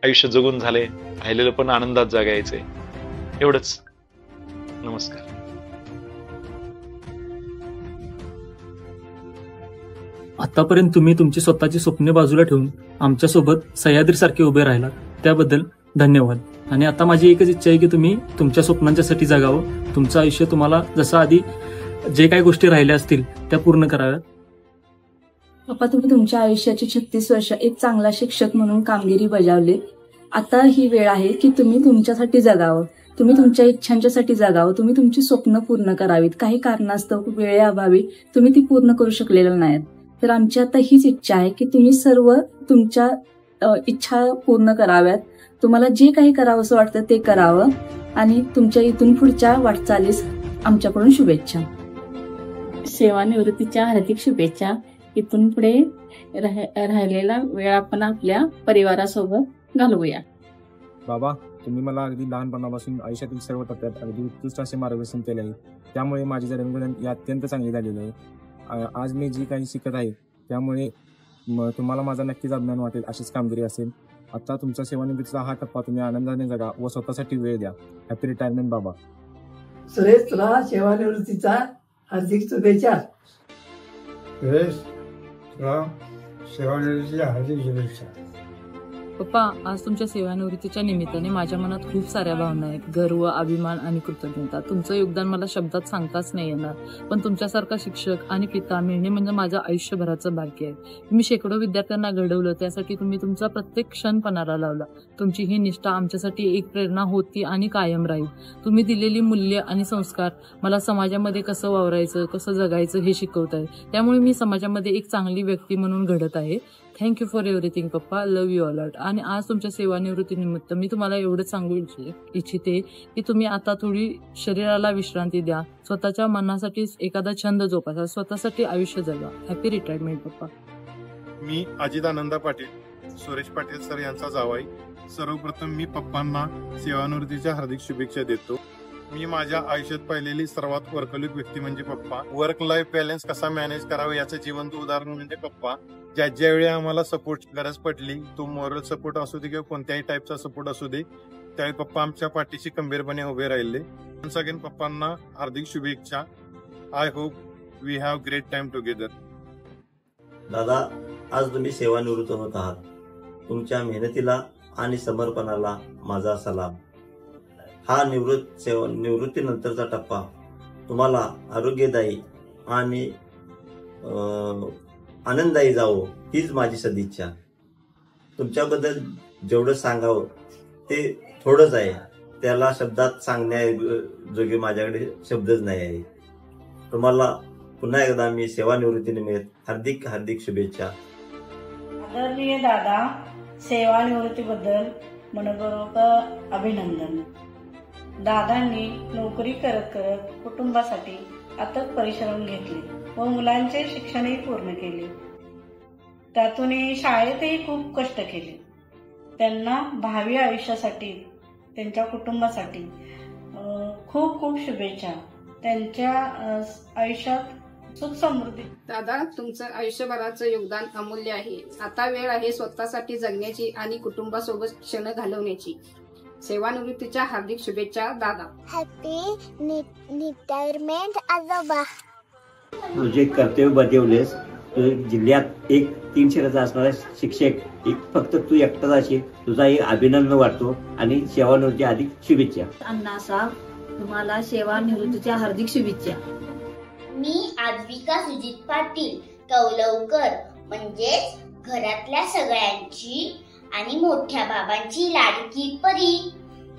[SPEAKER 2] आयुष्य जगून झाले, राहिलेलं पण आनंदात जगायचंय, एवढंच. नमस्कार.
[SPEAKER 3] आतापर्यंत तुम्ही तुमची स्वतःची स्वप्ने बाजूला ठेवून आमच्यासोबत सह्याद्रीसारखे उभे राहिलात, त्याबद्दल धन्यवाद. आणि आता माझी एकच इच्छा आहे की तुम्ही तुमच्या स्वप्नांच्यासाठी जगावं. तुमचं आयुष्य तुम्हाला जसं आधी जे काही गोष्टी राहिल्या असतील त्या पूर्ण कराव्यात.
[SPEAKER 4] पप्पा, तुम्ही तुमच्या आयुष्याची 36 वर्ष एक चांगला शिक्षक म्हणून कामगिरी बजावली. आता ही वेळ आहे की तुम्ही तुमच्यासाठी जगावं, तुम्ही तुमच्या इच्छांच्यासाठी जगावं, तुम्ही तुमची स्वप्न पूर्ण करावीत. काही कारणास्तव वेळेअभावी तुम्ही ती पूर्ण करू शकलेलं नाहीत. तर आमची आता हीच इच्छा आहे की तुम्ही सर्व तुमच्या इच्छा पूर्ण कराव्यात. तुम्हाला जे काही करावंसं वाटतं ते करावं, आणि तुमच्या इथून पुढच्या वाटचालीस आमच्याकडून शुभेच्छा.
[SPEAKER 5] सेवानिवृत्तीच्या हार्दिक शुभेच्छा. इथून पुढे राहिलेला वेळ आपण आपल्या परिवारासोबत घालवूया.
[SPEAKER 6] बाबा, तुम्ही मला अगदी लहानपणापासून आयुष्यातील सर्व टप्प्यात अगदी उत्कृष्ट असे मार्गदर्शन केले आहे. त्यामुळे माझी जडणघडण ही अत्यंत चांगली झालेली आहे. आज मी जी काही शिकत आहे त्यामुळे तुम्हाला माझा नक्कीच अभिमान वाटेल अशीच कामगिरी असेल. आता तुमचा सेवानिवृत्तीचा हा टप्पा तुम्ही आनंदाने जगा व स्वतःसाठी वेळ द्या. हॅपी रिटायरमेंट बाबा.
[SPEAKER 7] सुरेश, तुला सेवानिवृत्तीचा हार्दिक शुभेच्छा.
[SPEAKER 8] सुरेश, तुला सेवानिवृत्तीच्या हार्दिक शुभेच्छा.
[SPEAKER 9] पप्पा, आज तुमच्या सेवानिवृत्तीच्या निमित्ताने माझ्या मनात खूप साऱ्या भावना आहेत. गर्व, अभिमान आणि कृतज्ञता. तुमचं योगदान मला शब्दात सांगताच नाही येणार, पण तुमच्यासारखा शिक्षक आणि पिता मिळणे म्हणजे माझं आयुष्यभराचं भाग्य आहे. तुम्ही शेकडो विद्यार्थ्यांना घडवलं, त्यासाठी तुम्ही तुमचा प्रत्येक क्षण पणाला लावला. तुमची ही निष्ठा आमच्यासाठी एक प्रेरणा होती आणि कायम राहील. तुम्ही दिलेली मूल्य आणि संस्कार मला समाजामध्ये कसं वावरायचं, कसं जगायचं हे शिकवत आहे. त्यामुळे मी समाजामध्ये एक चांगली व्यक्ती म्हणून घडत आहे. थँक्यू फॉर एव्हरीथिंग पप्पा. Love you a lot. आणि आज तुमच्या सेवानिवृत्तीनिमित्त मी तुम्हाला एवढंच सांगू इच्छिते की तुम्ही आता थोडी शरीराला विश्रांती द्या, स्वतःच्या मनासाठी एखादा छंद जोपासा, स्वतःसाठी आयुष्य जगा. हॅपी रिटायरमेंट पप्पा.
[SPEAKER 10] मी अजितानंदा पाटील, सुरेश पाटील सर यांचा जावाई. सर्वप्रथम मी पप्पांना सेवानिवृत्तीच्या हार्दिक शुभेच्छा देतो. मी माझ्या आयुष्यात पाहिलेली सर्वात वर्कहोलिक व्यक्ती म्हणजे पप्पा. वर्क लाईफ बॅलन्स कसा मॅनेज करावा याचं जिवंत उदाहरण म्हणजे पप्पा. ज्यावेळी आम्हाला सपोर्टची गरज पडली, तो मॉरल सपोर्ट असू दे किंवा कोणत्याही टाईपचा सपोर्ट असू दे, त्यावेळी पप्पा आमच्या पाठीशी खंबीरपणे उभे राहिले. सगळ्या पप्पांना हार्दिक शुभेच्छा. I hope we have great time together.
[SPEAKER 11] दादा, आज तुम्ही सेवानिवृत्त होत आहात. तुमच्या मेहनतीला आणि समर्पणाला माझा सलाम. हा निवृत्तीनंतरचा टप्पा तुम्हाला आरोग्यदायी आणि आनंददायी जावो हीच माझी सदिच्छा. तुमच्याबद्दल जेवढं सांगावं ते थोडंच आहे. त्याला शब्दात सांगण्याजोगे माझ्याकडे शब्दच नाही आहे. तुम्हाला पुन्हा एकदा मी सेवानिवृत्तीनिमित्त हार्दिक हार्दिक शुभेच्छा.
[SPEAKER 12] आदरणीय दादा, सेवानिवृत्तीबद्दल मनपूर्वक अभिनंदन. दादांनी नोकरी करत करत कुटुंबासाठी अथक परिश्रम घेतले व मुलांचे शिक्षणही पूर्ण केले. त्यातून शाळेतही खूप कष्ट केले. त्यांना भावी आयुष्यासाठी, त्यांच्या कुटुंबासाठी खूप खूप शुभेच्छा. त्यांच्या आयुष्यात सुख समृद्धी.
[SPEAKER 13] दादा, तुमचं आयुष्यभराचं योगदान अमूल्य आहे. आता वेळ आहे स्वतःसाठी जगण्याची आणि कुटुंबासोबत क्षण घालवण्याची. सेवानिवृत्तीच्या हार्दिक शुभेच्छा दादा.
[SPEAKER 14] हॅपी रिटायरमेंट आजोबा.
[SPEAKER 15] तुझे कर्तव्य बजावलेस. जिल्ह्यात एक 300 रजा असणारा शिक्षक एक फक्त तू एकटाच असेल. तुझा एक अभिनंदन वाटतो आणि सेवानिवृत्ती अधिक शुभेच्छा.
[SPEAKER 16] अण्णासाहेब, तुम्हाला सेवानिवृत्तीच्या हार्दिक शुभेच्छा.
[SPEAKER 17] मी आद्विका सुजित पाटील कौलवकर, म्हणजेच घरातल्या सगळ्यांची आणि मोठ्या बाबांची लाडकी परी.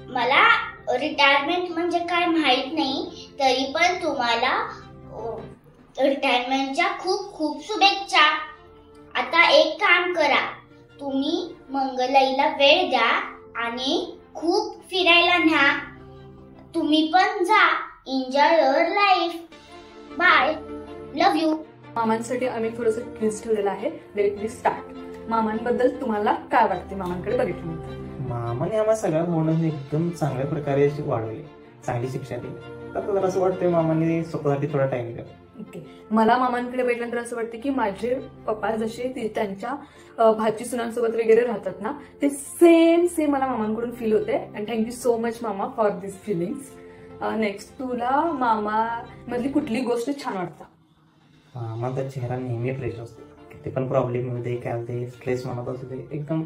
[SPEAKER 17] मला रिटायरमेंट म्हणजे काय माहित नाही, तरी पण तुम्हाला रिटायरमेंटच्या खूप खूप शुभेच्छा. आता एक काम करा, तुम्ही मंगलाईला वेळ द्या आणि खूप फिरायला न्या. तुम्ही पण जा. Enjoy your life. Bye. Love you.
[SPEAKER 18] मामांसाठी आम्ही थोडंसं क्विज ठेवलेलं आहे. Let me start. मामांबद्दल तुम्हाला काय वाटते मामांकडे बघितल्यानंतर?
[SPEAKER 19] मामाने आम्हाला सगळं बोलणं एकदम चांगल्या प्रकारे वाढवले, चांगली शिक्षा दिली. तर मला असं वाटतं मामाने स्वतःसाठी थोडा टाइम द्या.
[SPEAKER 18] ओके. मला मामांकडे बघितल्यानंतर असं वाटतं की माझे पप्पा जसे त्यांच्या भाची सुनांसोबत वगैरे राहतात ना, ते सेम मला मामांकडून फील होते. अँड थँक्यू सो मच मामा फॉर दिस फिलिंग्स. नेक्स्ट, तुला मामा मधली कुठली गोष्ट छान वाटतं?
[SPEAKER 19] मामाचा चेहरा नेहमी फ्रेश असतो. किती पण प्रॉब्लेम होते, काय होते, स्ट्रेस म्हणत असू दे, एकदम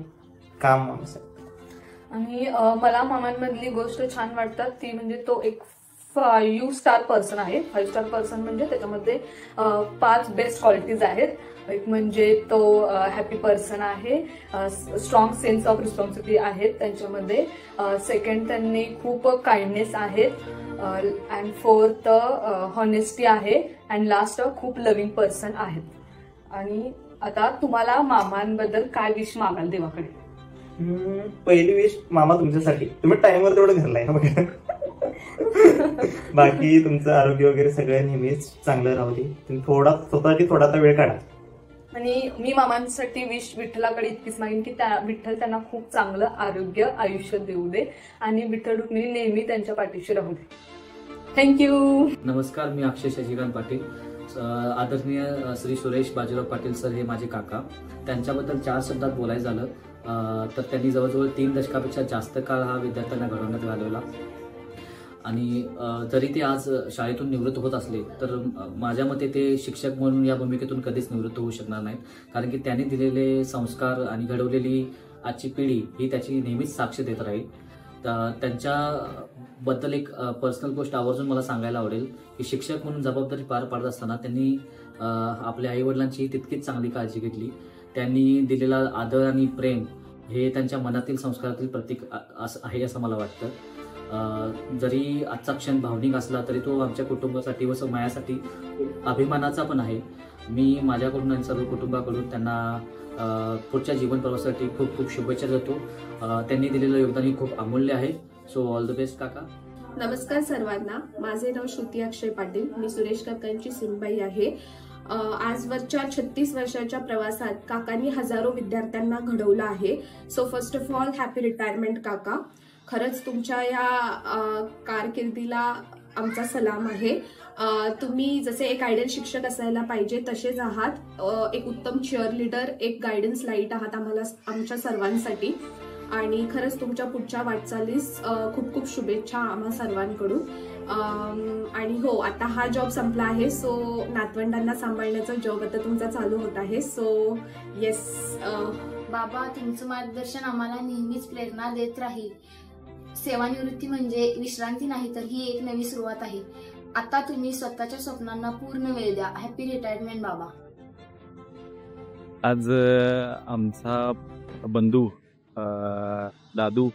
[SPEAKER 19] काम माणूस आहे.
[SPEAKER 18] आणि मला मामांमधली गोष्ट छान वाटतात ती म्हणजे तो एक 5 स्टार पर्सन आहे. 5 स्टार पर्सन म्हणजे त्याच्यामध्ये 5 बेस्ट क्वालिटीज आहेत. एक म्हणजे तो हॅपी पर्सन आहे, स्ट्रॉंग सेन्स ऑफ रिस्पॉन्सिबिलिटी आहेत त्यांच्यामध्ये. सेकंड, त्यांनी खूप काइंडनेस आहेत. अँड फोर्थ, हॉनेस्टी आहे. अँड लास्ट, खूप लव्हिंग पर्सन आहेत. आणि आता तुम्हाला मामांबद्दल काय विश मागाल देवाकडे?
[SPEAKER 19] पहिली विश मामा तुमच्यासाठी, तुम्ही टाइमवर तेवढं घरलाय ना बघा. बाकी तुमचं आरोग्य वगैरे सगळं नेहमीच चांगलं राहू दे. तुम्ही स्वतःची थोडा वेळ काढा.
[SPEAKER 18] आणि मी मामांसाठी विश विठ्ठलाकडे इतकीच मागेन की विठ्ठल त्यांना खूप चांगलं आरोग्य आयुष्य देऊ दे आणि विठ्ठल रुक्मिणी नेहमी त्यांच्या पाठीशी राहू दे. थँक्यू.
[SPEAKER 20] नमस्कार, मी अक्षय शशिकांत पाटील. आदरणीय श्री सुरेश बाजीराव पाटील सर हे माझे काका. त्यांच्याबद्दल 4 शब्दात बोलायचं झालं तर त्यांनी जवळजवळ 3 दशकापेक्षा जास्त काळ हा विद्यार्थ्यांना घडवण्यात घालवला. आणि जरी ते आज शाळेतून निवृत्त होत असले तर माझ्या मते ते शिक्षक म्हणून या भूमिकेतून कधीच निवृत्त होऊ शकणार नाहीत. कारण की त्यांनी दिलेले संस्कार आणि घडवलेली आजची पिढी ही त्याची नेहमीच साक्ष देत राहील. त्यांच्याबद्दल एक पर्सनल गोष्ट आवर्जून मला सांगायला आवडेल की शिक्षक म्हणून जबाबदारी पार पाडत असताना त्यांनी आपल्या आईवडिलांची तितकीच चांगली काळजी घेतली. त्यांनी दिलेला आदर आणि प्रेम हे त्यांच्या मनातील संस्कारातील प्रतीक आहे असं मला वाटतं. जरी आजचा क्षण भावनिक असला तरी तो आमच्या कुटुंबासाठी व माझ्यासाठी अभिमानाचा पण आहे. मी माझ्याकडून आणि सर्व कुटुंबाकडून त्यांना पुढच्या जीवन प्रवासासाठी खूप खूप शुभेच्छा देतो. त्यांनी दिलेलं योगदान खूप अमूल्य आहे. सो ऑल द बेस्ट काका.
[SPEAKER 13] नमस्कार सर्वांना. माझे नाव श्रुती अक्षय पाटील. मी सुरेश काकांची सुनबाई आहे. आजवरच्या 36 वर्षाच्या प्रवासात काकांनी हजारो विद्यार्थ्यांना घडवलं आहे. So first of all happy retirement काका.
[SPEAKER 18] खरंच तुमच्या या कारकिर्दीला आमचा सलाम आहे. तुम्ही जसे एक आयडियल शिक्षक असायला पाहिजे तसेच आहात. एक उत्तम चीअर लीडर, एक गायडन्स लाईट आहात आमच्या सर्वांसाठी. आणि खरंच तुमच्या पुढच्या वाटचालीस खूप खूप शुभेच्छा आम्हा सर्वांकडून. आणि हो, आता हा जॉब संपला आहे, सो नातवंडांना सांभाळण्याचा जॉब आता तुमचा चालू होत आहे. सो येस
[SPEAKER 21] बाबा, तुमचं मार्गदर्शन आम्हाला नेहमीच प्रेरणा देत राहील. सेवानिवृत्ती म्हणजे विश्रांती नाही, तर ही एक नवी सुरुवात आहे. आता तुम्ही स्वतःच्या स्वप्नांना पूर्ण वेळ द्या. हॅपी रिटायरमेंट बाबा.
[SPEAKER 22] आज आमचा बंधू दादू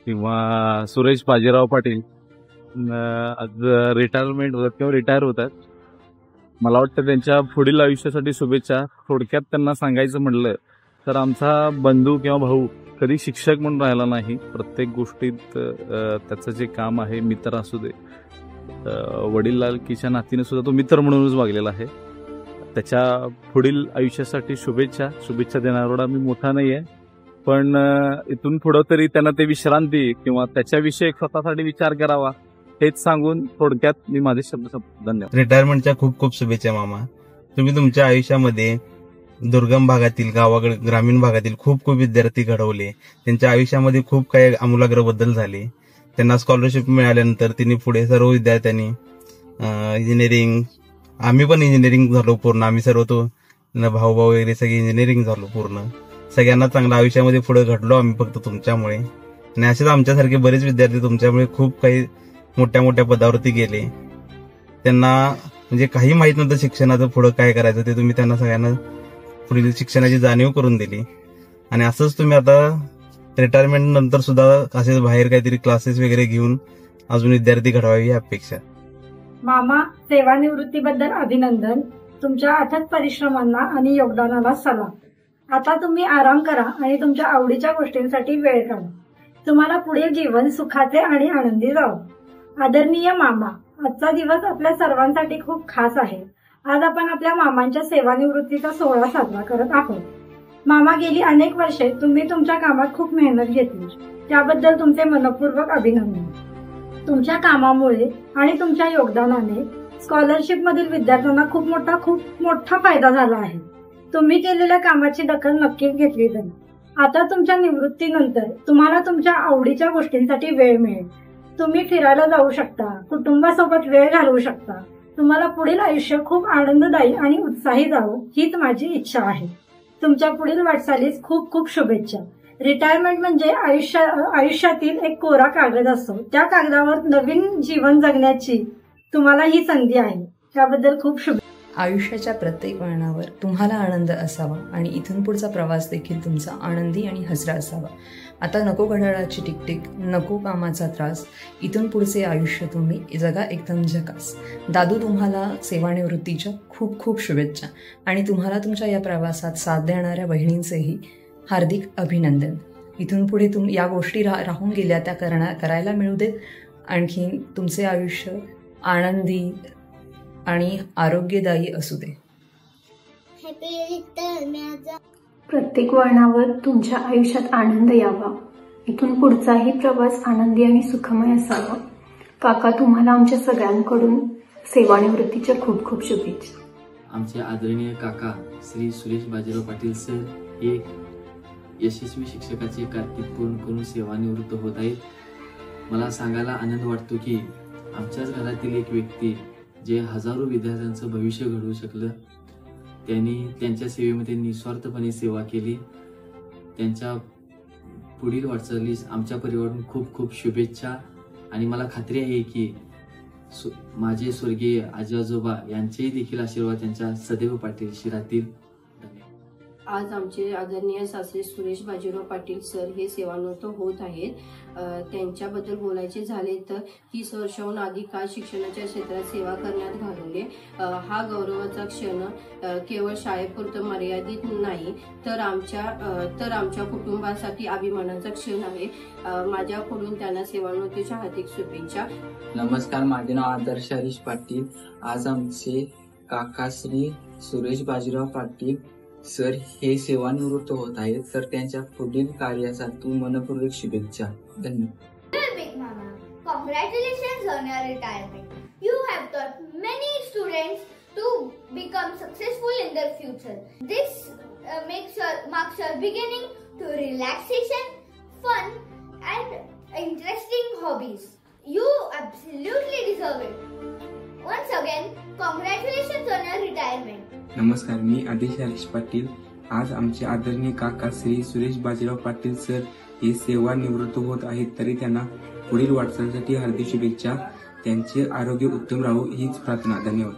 [SPEAKER 22] किंवा सुरेश बाजीराव पाटील आज रिटायरमेंट होतात किंवा रिटायर होतात. मला वाटतं त्यांच्या पुढील आयुष्यासाठी शुभेच्छा. थोडक्यात त्यांना सांगायचं म्हटलं तर आमचा बंधू किंवा भाऊ कधी शिक्षक म्हणून राहिला नाही. प्रत्येक गोष्टीत त्याचं जे काम आहे, मित्र असू दे, वडीललालकीच्या नातीने सुद्धा तो मित्र म्हणूनच वागलेला आहे. त्याच्या पुढील आयुष्यासाठी शुभेच्छा देणारा मी मोठा नाही आहे, पण इथून पुढं तरी त्यांना ते विश्रांती किंवा त्याच्याविषयी स्वतःसाठी विचार करावा हेच सांगून थोडक्यात मी माझे शब्द धन्यवाद.
[SPEAKER 23] रिटायरमेंटच्या खूप खूप शुभेच्छा मामा. तुम्ही तुमच्या आयुष्यामध्ये दुर्गम भागातील, गावाकडे, ग्रामीण भागातील खूप खूप विद्यार्थी घडवले. त्यांच्या आयुष्यामध्ये खूप काही आमूलाग्र बदल झाले. त्यांना स्कॉलरशिप मिळाल्यानंतर त्यांनी पुढे सर्व विद्यार्थ्यांनी इंजिनिअरिंग, आम्ही पण इंजिनिअरिंग झालो पूर्ण. आम्ही सर्व तो भाऊ वगैरे सगळे इंजिनिअरिंग झालो पूर्ण. सगळ्यांना चांगल्या आयुष्यामध्ये पुढे घडलो आम्ही फक्त तुमच्यामुळे. आणि असेच आमच्यासारखे बरेच विद्यार्थी तुमच्यामुळे खूप काही मोठ्या मोठ्या पदावरती गेले. त्यांना म्हणजे काही माहित नव्हतं शिक्षणाचं पुढं काय करायचं ते. तुम्ही त्यांना सगळ्यांना पुढील शिक्षणाची जाणीव करून दिली. आणि असंच तुम्ही आता रिटायरमेंट नंतर सुद्धा असेच बाहेर काहीतरी क्लासेस वगैरे घेऊन अजून विद्यार्थी घडवावी ही अपेक्षा.
[SPEAKER 24] मामा, सेवानिवृत्तीबद्दल अभिनंदन. तुमच्या अथक परिश्रमांना आणि योगदानाला सलाम. आता तुम्ही आराम करा आणि तुमच्या आवडीच्या गोष्टींसाठी वेळ काढा. तुम्हाला पुढील जीवन सुखाचे आणि आनंदी जावो. आदरणीय मामा, आजचा दिवस आपल्या सर्वांसाठी खूप खास आहे. आज आपण आपल्या मामांच्या सेवानिवृत्तीचा सोहळा साजरा करत आहोत. मामा, गेली अनेक वर्षे तुम्ही तुमच्या कामात खूप मेहनत घेतली, त्याबद्दल तुमचे मनपूर्वक अभिनंदन. तुमच्या कामामुळे आणि तुमच्या योगदानाने स्कॉलरशिप मधील विद्यार्थ्यांना खूप मोठा फायदा झाला आहे. तुम्ही केलेल्या कामाची दखल नक्कीच घेतली जाईल. आता तुमच्या निवृत्तीनंतर तुम्हाला तुमच्या आवडीच्या गोष्टींसाठी वेळ मिळेल. तुम्ही फिरायला जाऊ शकता, कुटुंबासोबत वेळ घालवू शकता. तुम्हाला पुढील आयुष्य खूप आनंददायी आणि उत्साही जावं हीच माझी इच्छा आहे. तुमच्या पुढील वाटचालीस खूप खूप शुभेच्छा. रिटायरमेंट म्हणजे आयुष्यातील एक कोरा कागद असतो. त्या कागदावर नवीन जीवन जगण्याची तुम्हाला ही संधी आहे. त्याबद्दल खूप शुभेच्छा.
[SPEAKER 25] आयुष्याच्या प्रत्येक वळणावर तुम्हाला आनंद असावा आणि इथून पुढचा प्रवास देखील तुमचा आनंदी आणि हसरा असावा. आता नको घड्याळाची टिकटिक, नको कामाचा त्रास. इथून पुढचे आयुष्य तुम्ही जगा एकदम झकास. दादू, तुम्हाला सेवानिवृत्तीच्या खूप खूप शुभेच्छा आणि तुम्हाला तुमच्या या प्रवासात साथ देणाऱ्या बहिणींचेही हार्दिक अभिनंदन. इथून पुढे या गोष्टी राहून गेल्या त्या करायला मिळू देत. आणखी तुमचे आयुष्य आनंदी आणि आरोग्यदायी असू दे.
[SPEAKER 26] प्रत्येक वळणावर तुमच्या आयुष्यात आनंद यावा. इथून पुढचाही प्रवास आनंदी आणि सुखमय असावा. काका, तुम्हाला आमच्या सगळ्यांकडून सेवानिवृत्तीच्या खूप खूप शुभेच्छा.
[SPEAKER 20] आमचे आदरणीय काका श्री सुरेश बाजीराव पाटील सर हे यशस्वी शिक्षकाचे कारकीर्द पूर्ण करून सेवानिवृत्त होत आहेत. मला सांगायला आनंद वाटतो की आमच्याच घरातील एक व्यक्ती जे हजारो विद्यार्थ्यांचं भविष्य घडवू शकलं, त्यांनी त्यांच्या सेवेमध्ये निस्वार्थपणे सेवा केली. त्यांच्या पुढील वाटचालीस आमच्या परिवारातून खूप खूप शुभेच्छा. आणि मला खात्री आहे की माझे स्वर्गीय आजी आजोबा यांचेही देखील आशीर्वाद त्यांच्या सदैव पाठीशी राहतील.
[SPEAKER 27] आज आमचे आदरणीय सासरे सुरेश बाजीराव पाटील सर हे सेवानिवृत्त होत आहेत. त्यांच्याबद्दल बोलायचे झाले तर 30 वर्षाहून अधिक काळ शिक्षणाच्या क्षेत्रात सेवा करण्यात घालवले. हा गौरवाचा क्षण केवळ शाळेपुरतं मर्यादित नाही तर आमच्या कुटुंबासाठी अभिमानाचा क्षण आहे. माझ्याकडून त्यांना सेवानिवृत्तीच्या हार्दिक शुभेच्छा.
[SPEAKER 28] नमस्कार, माझे नाव आदर्श हरीश पाटील. आज आमचे काका श्री सुरेश बाजीराव पाटील सर हे सेवानिवृत्त होत आहेत, तर त्यांच्या पुढील कार्यासाठी मनपूर्वक शुभेच्छा. धन्यवाद.
[SPEAKER 17] congratulations on your retirement. You have taught many students to become successful in their future. This marks your beginning to relaxation, fun, and interesting hobbies. You absolutely deserve it. Once again, congratulations on your retirement.
[SPEAKER 1] नमस्कार, मी आदेश हरीश पाटील. आज आमचे आदरणीय काका Shri Suresh Bajirao Patil sir हे सेवानिवृत्त होत आहेत, तरी त्यांना पुढील वाटचालीसाठी हार्दिक शुभेच्छा. त्यांचे आरोग्य उत्तम राहो हीच प्रार्थना. धन्यवाद.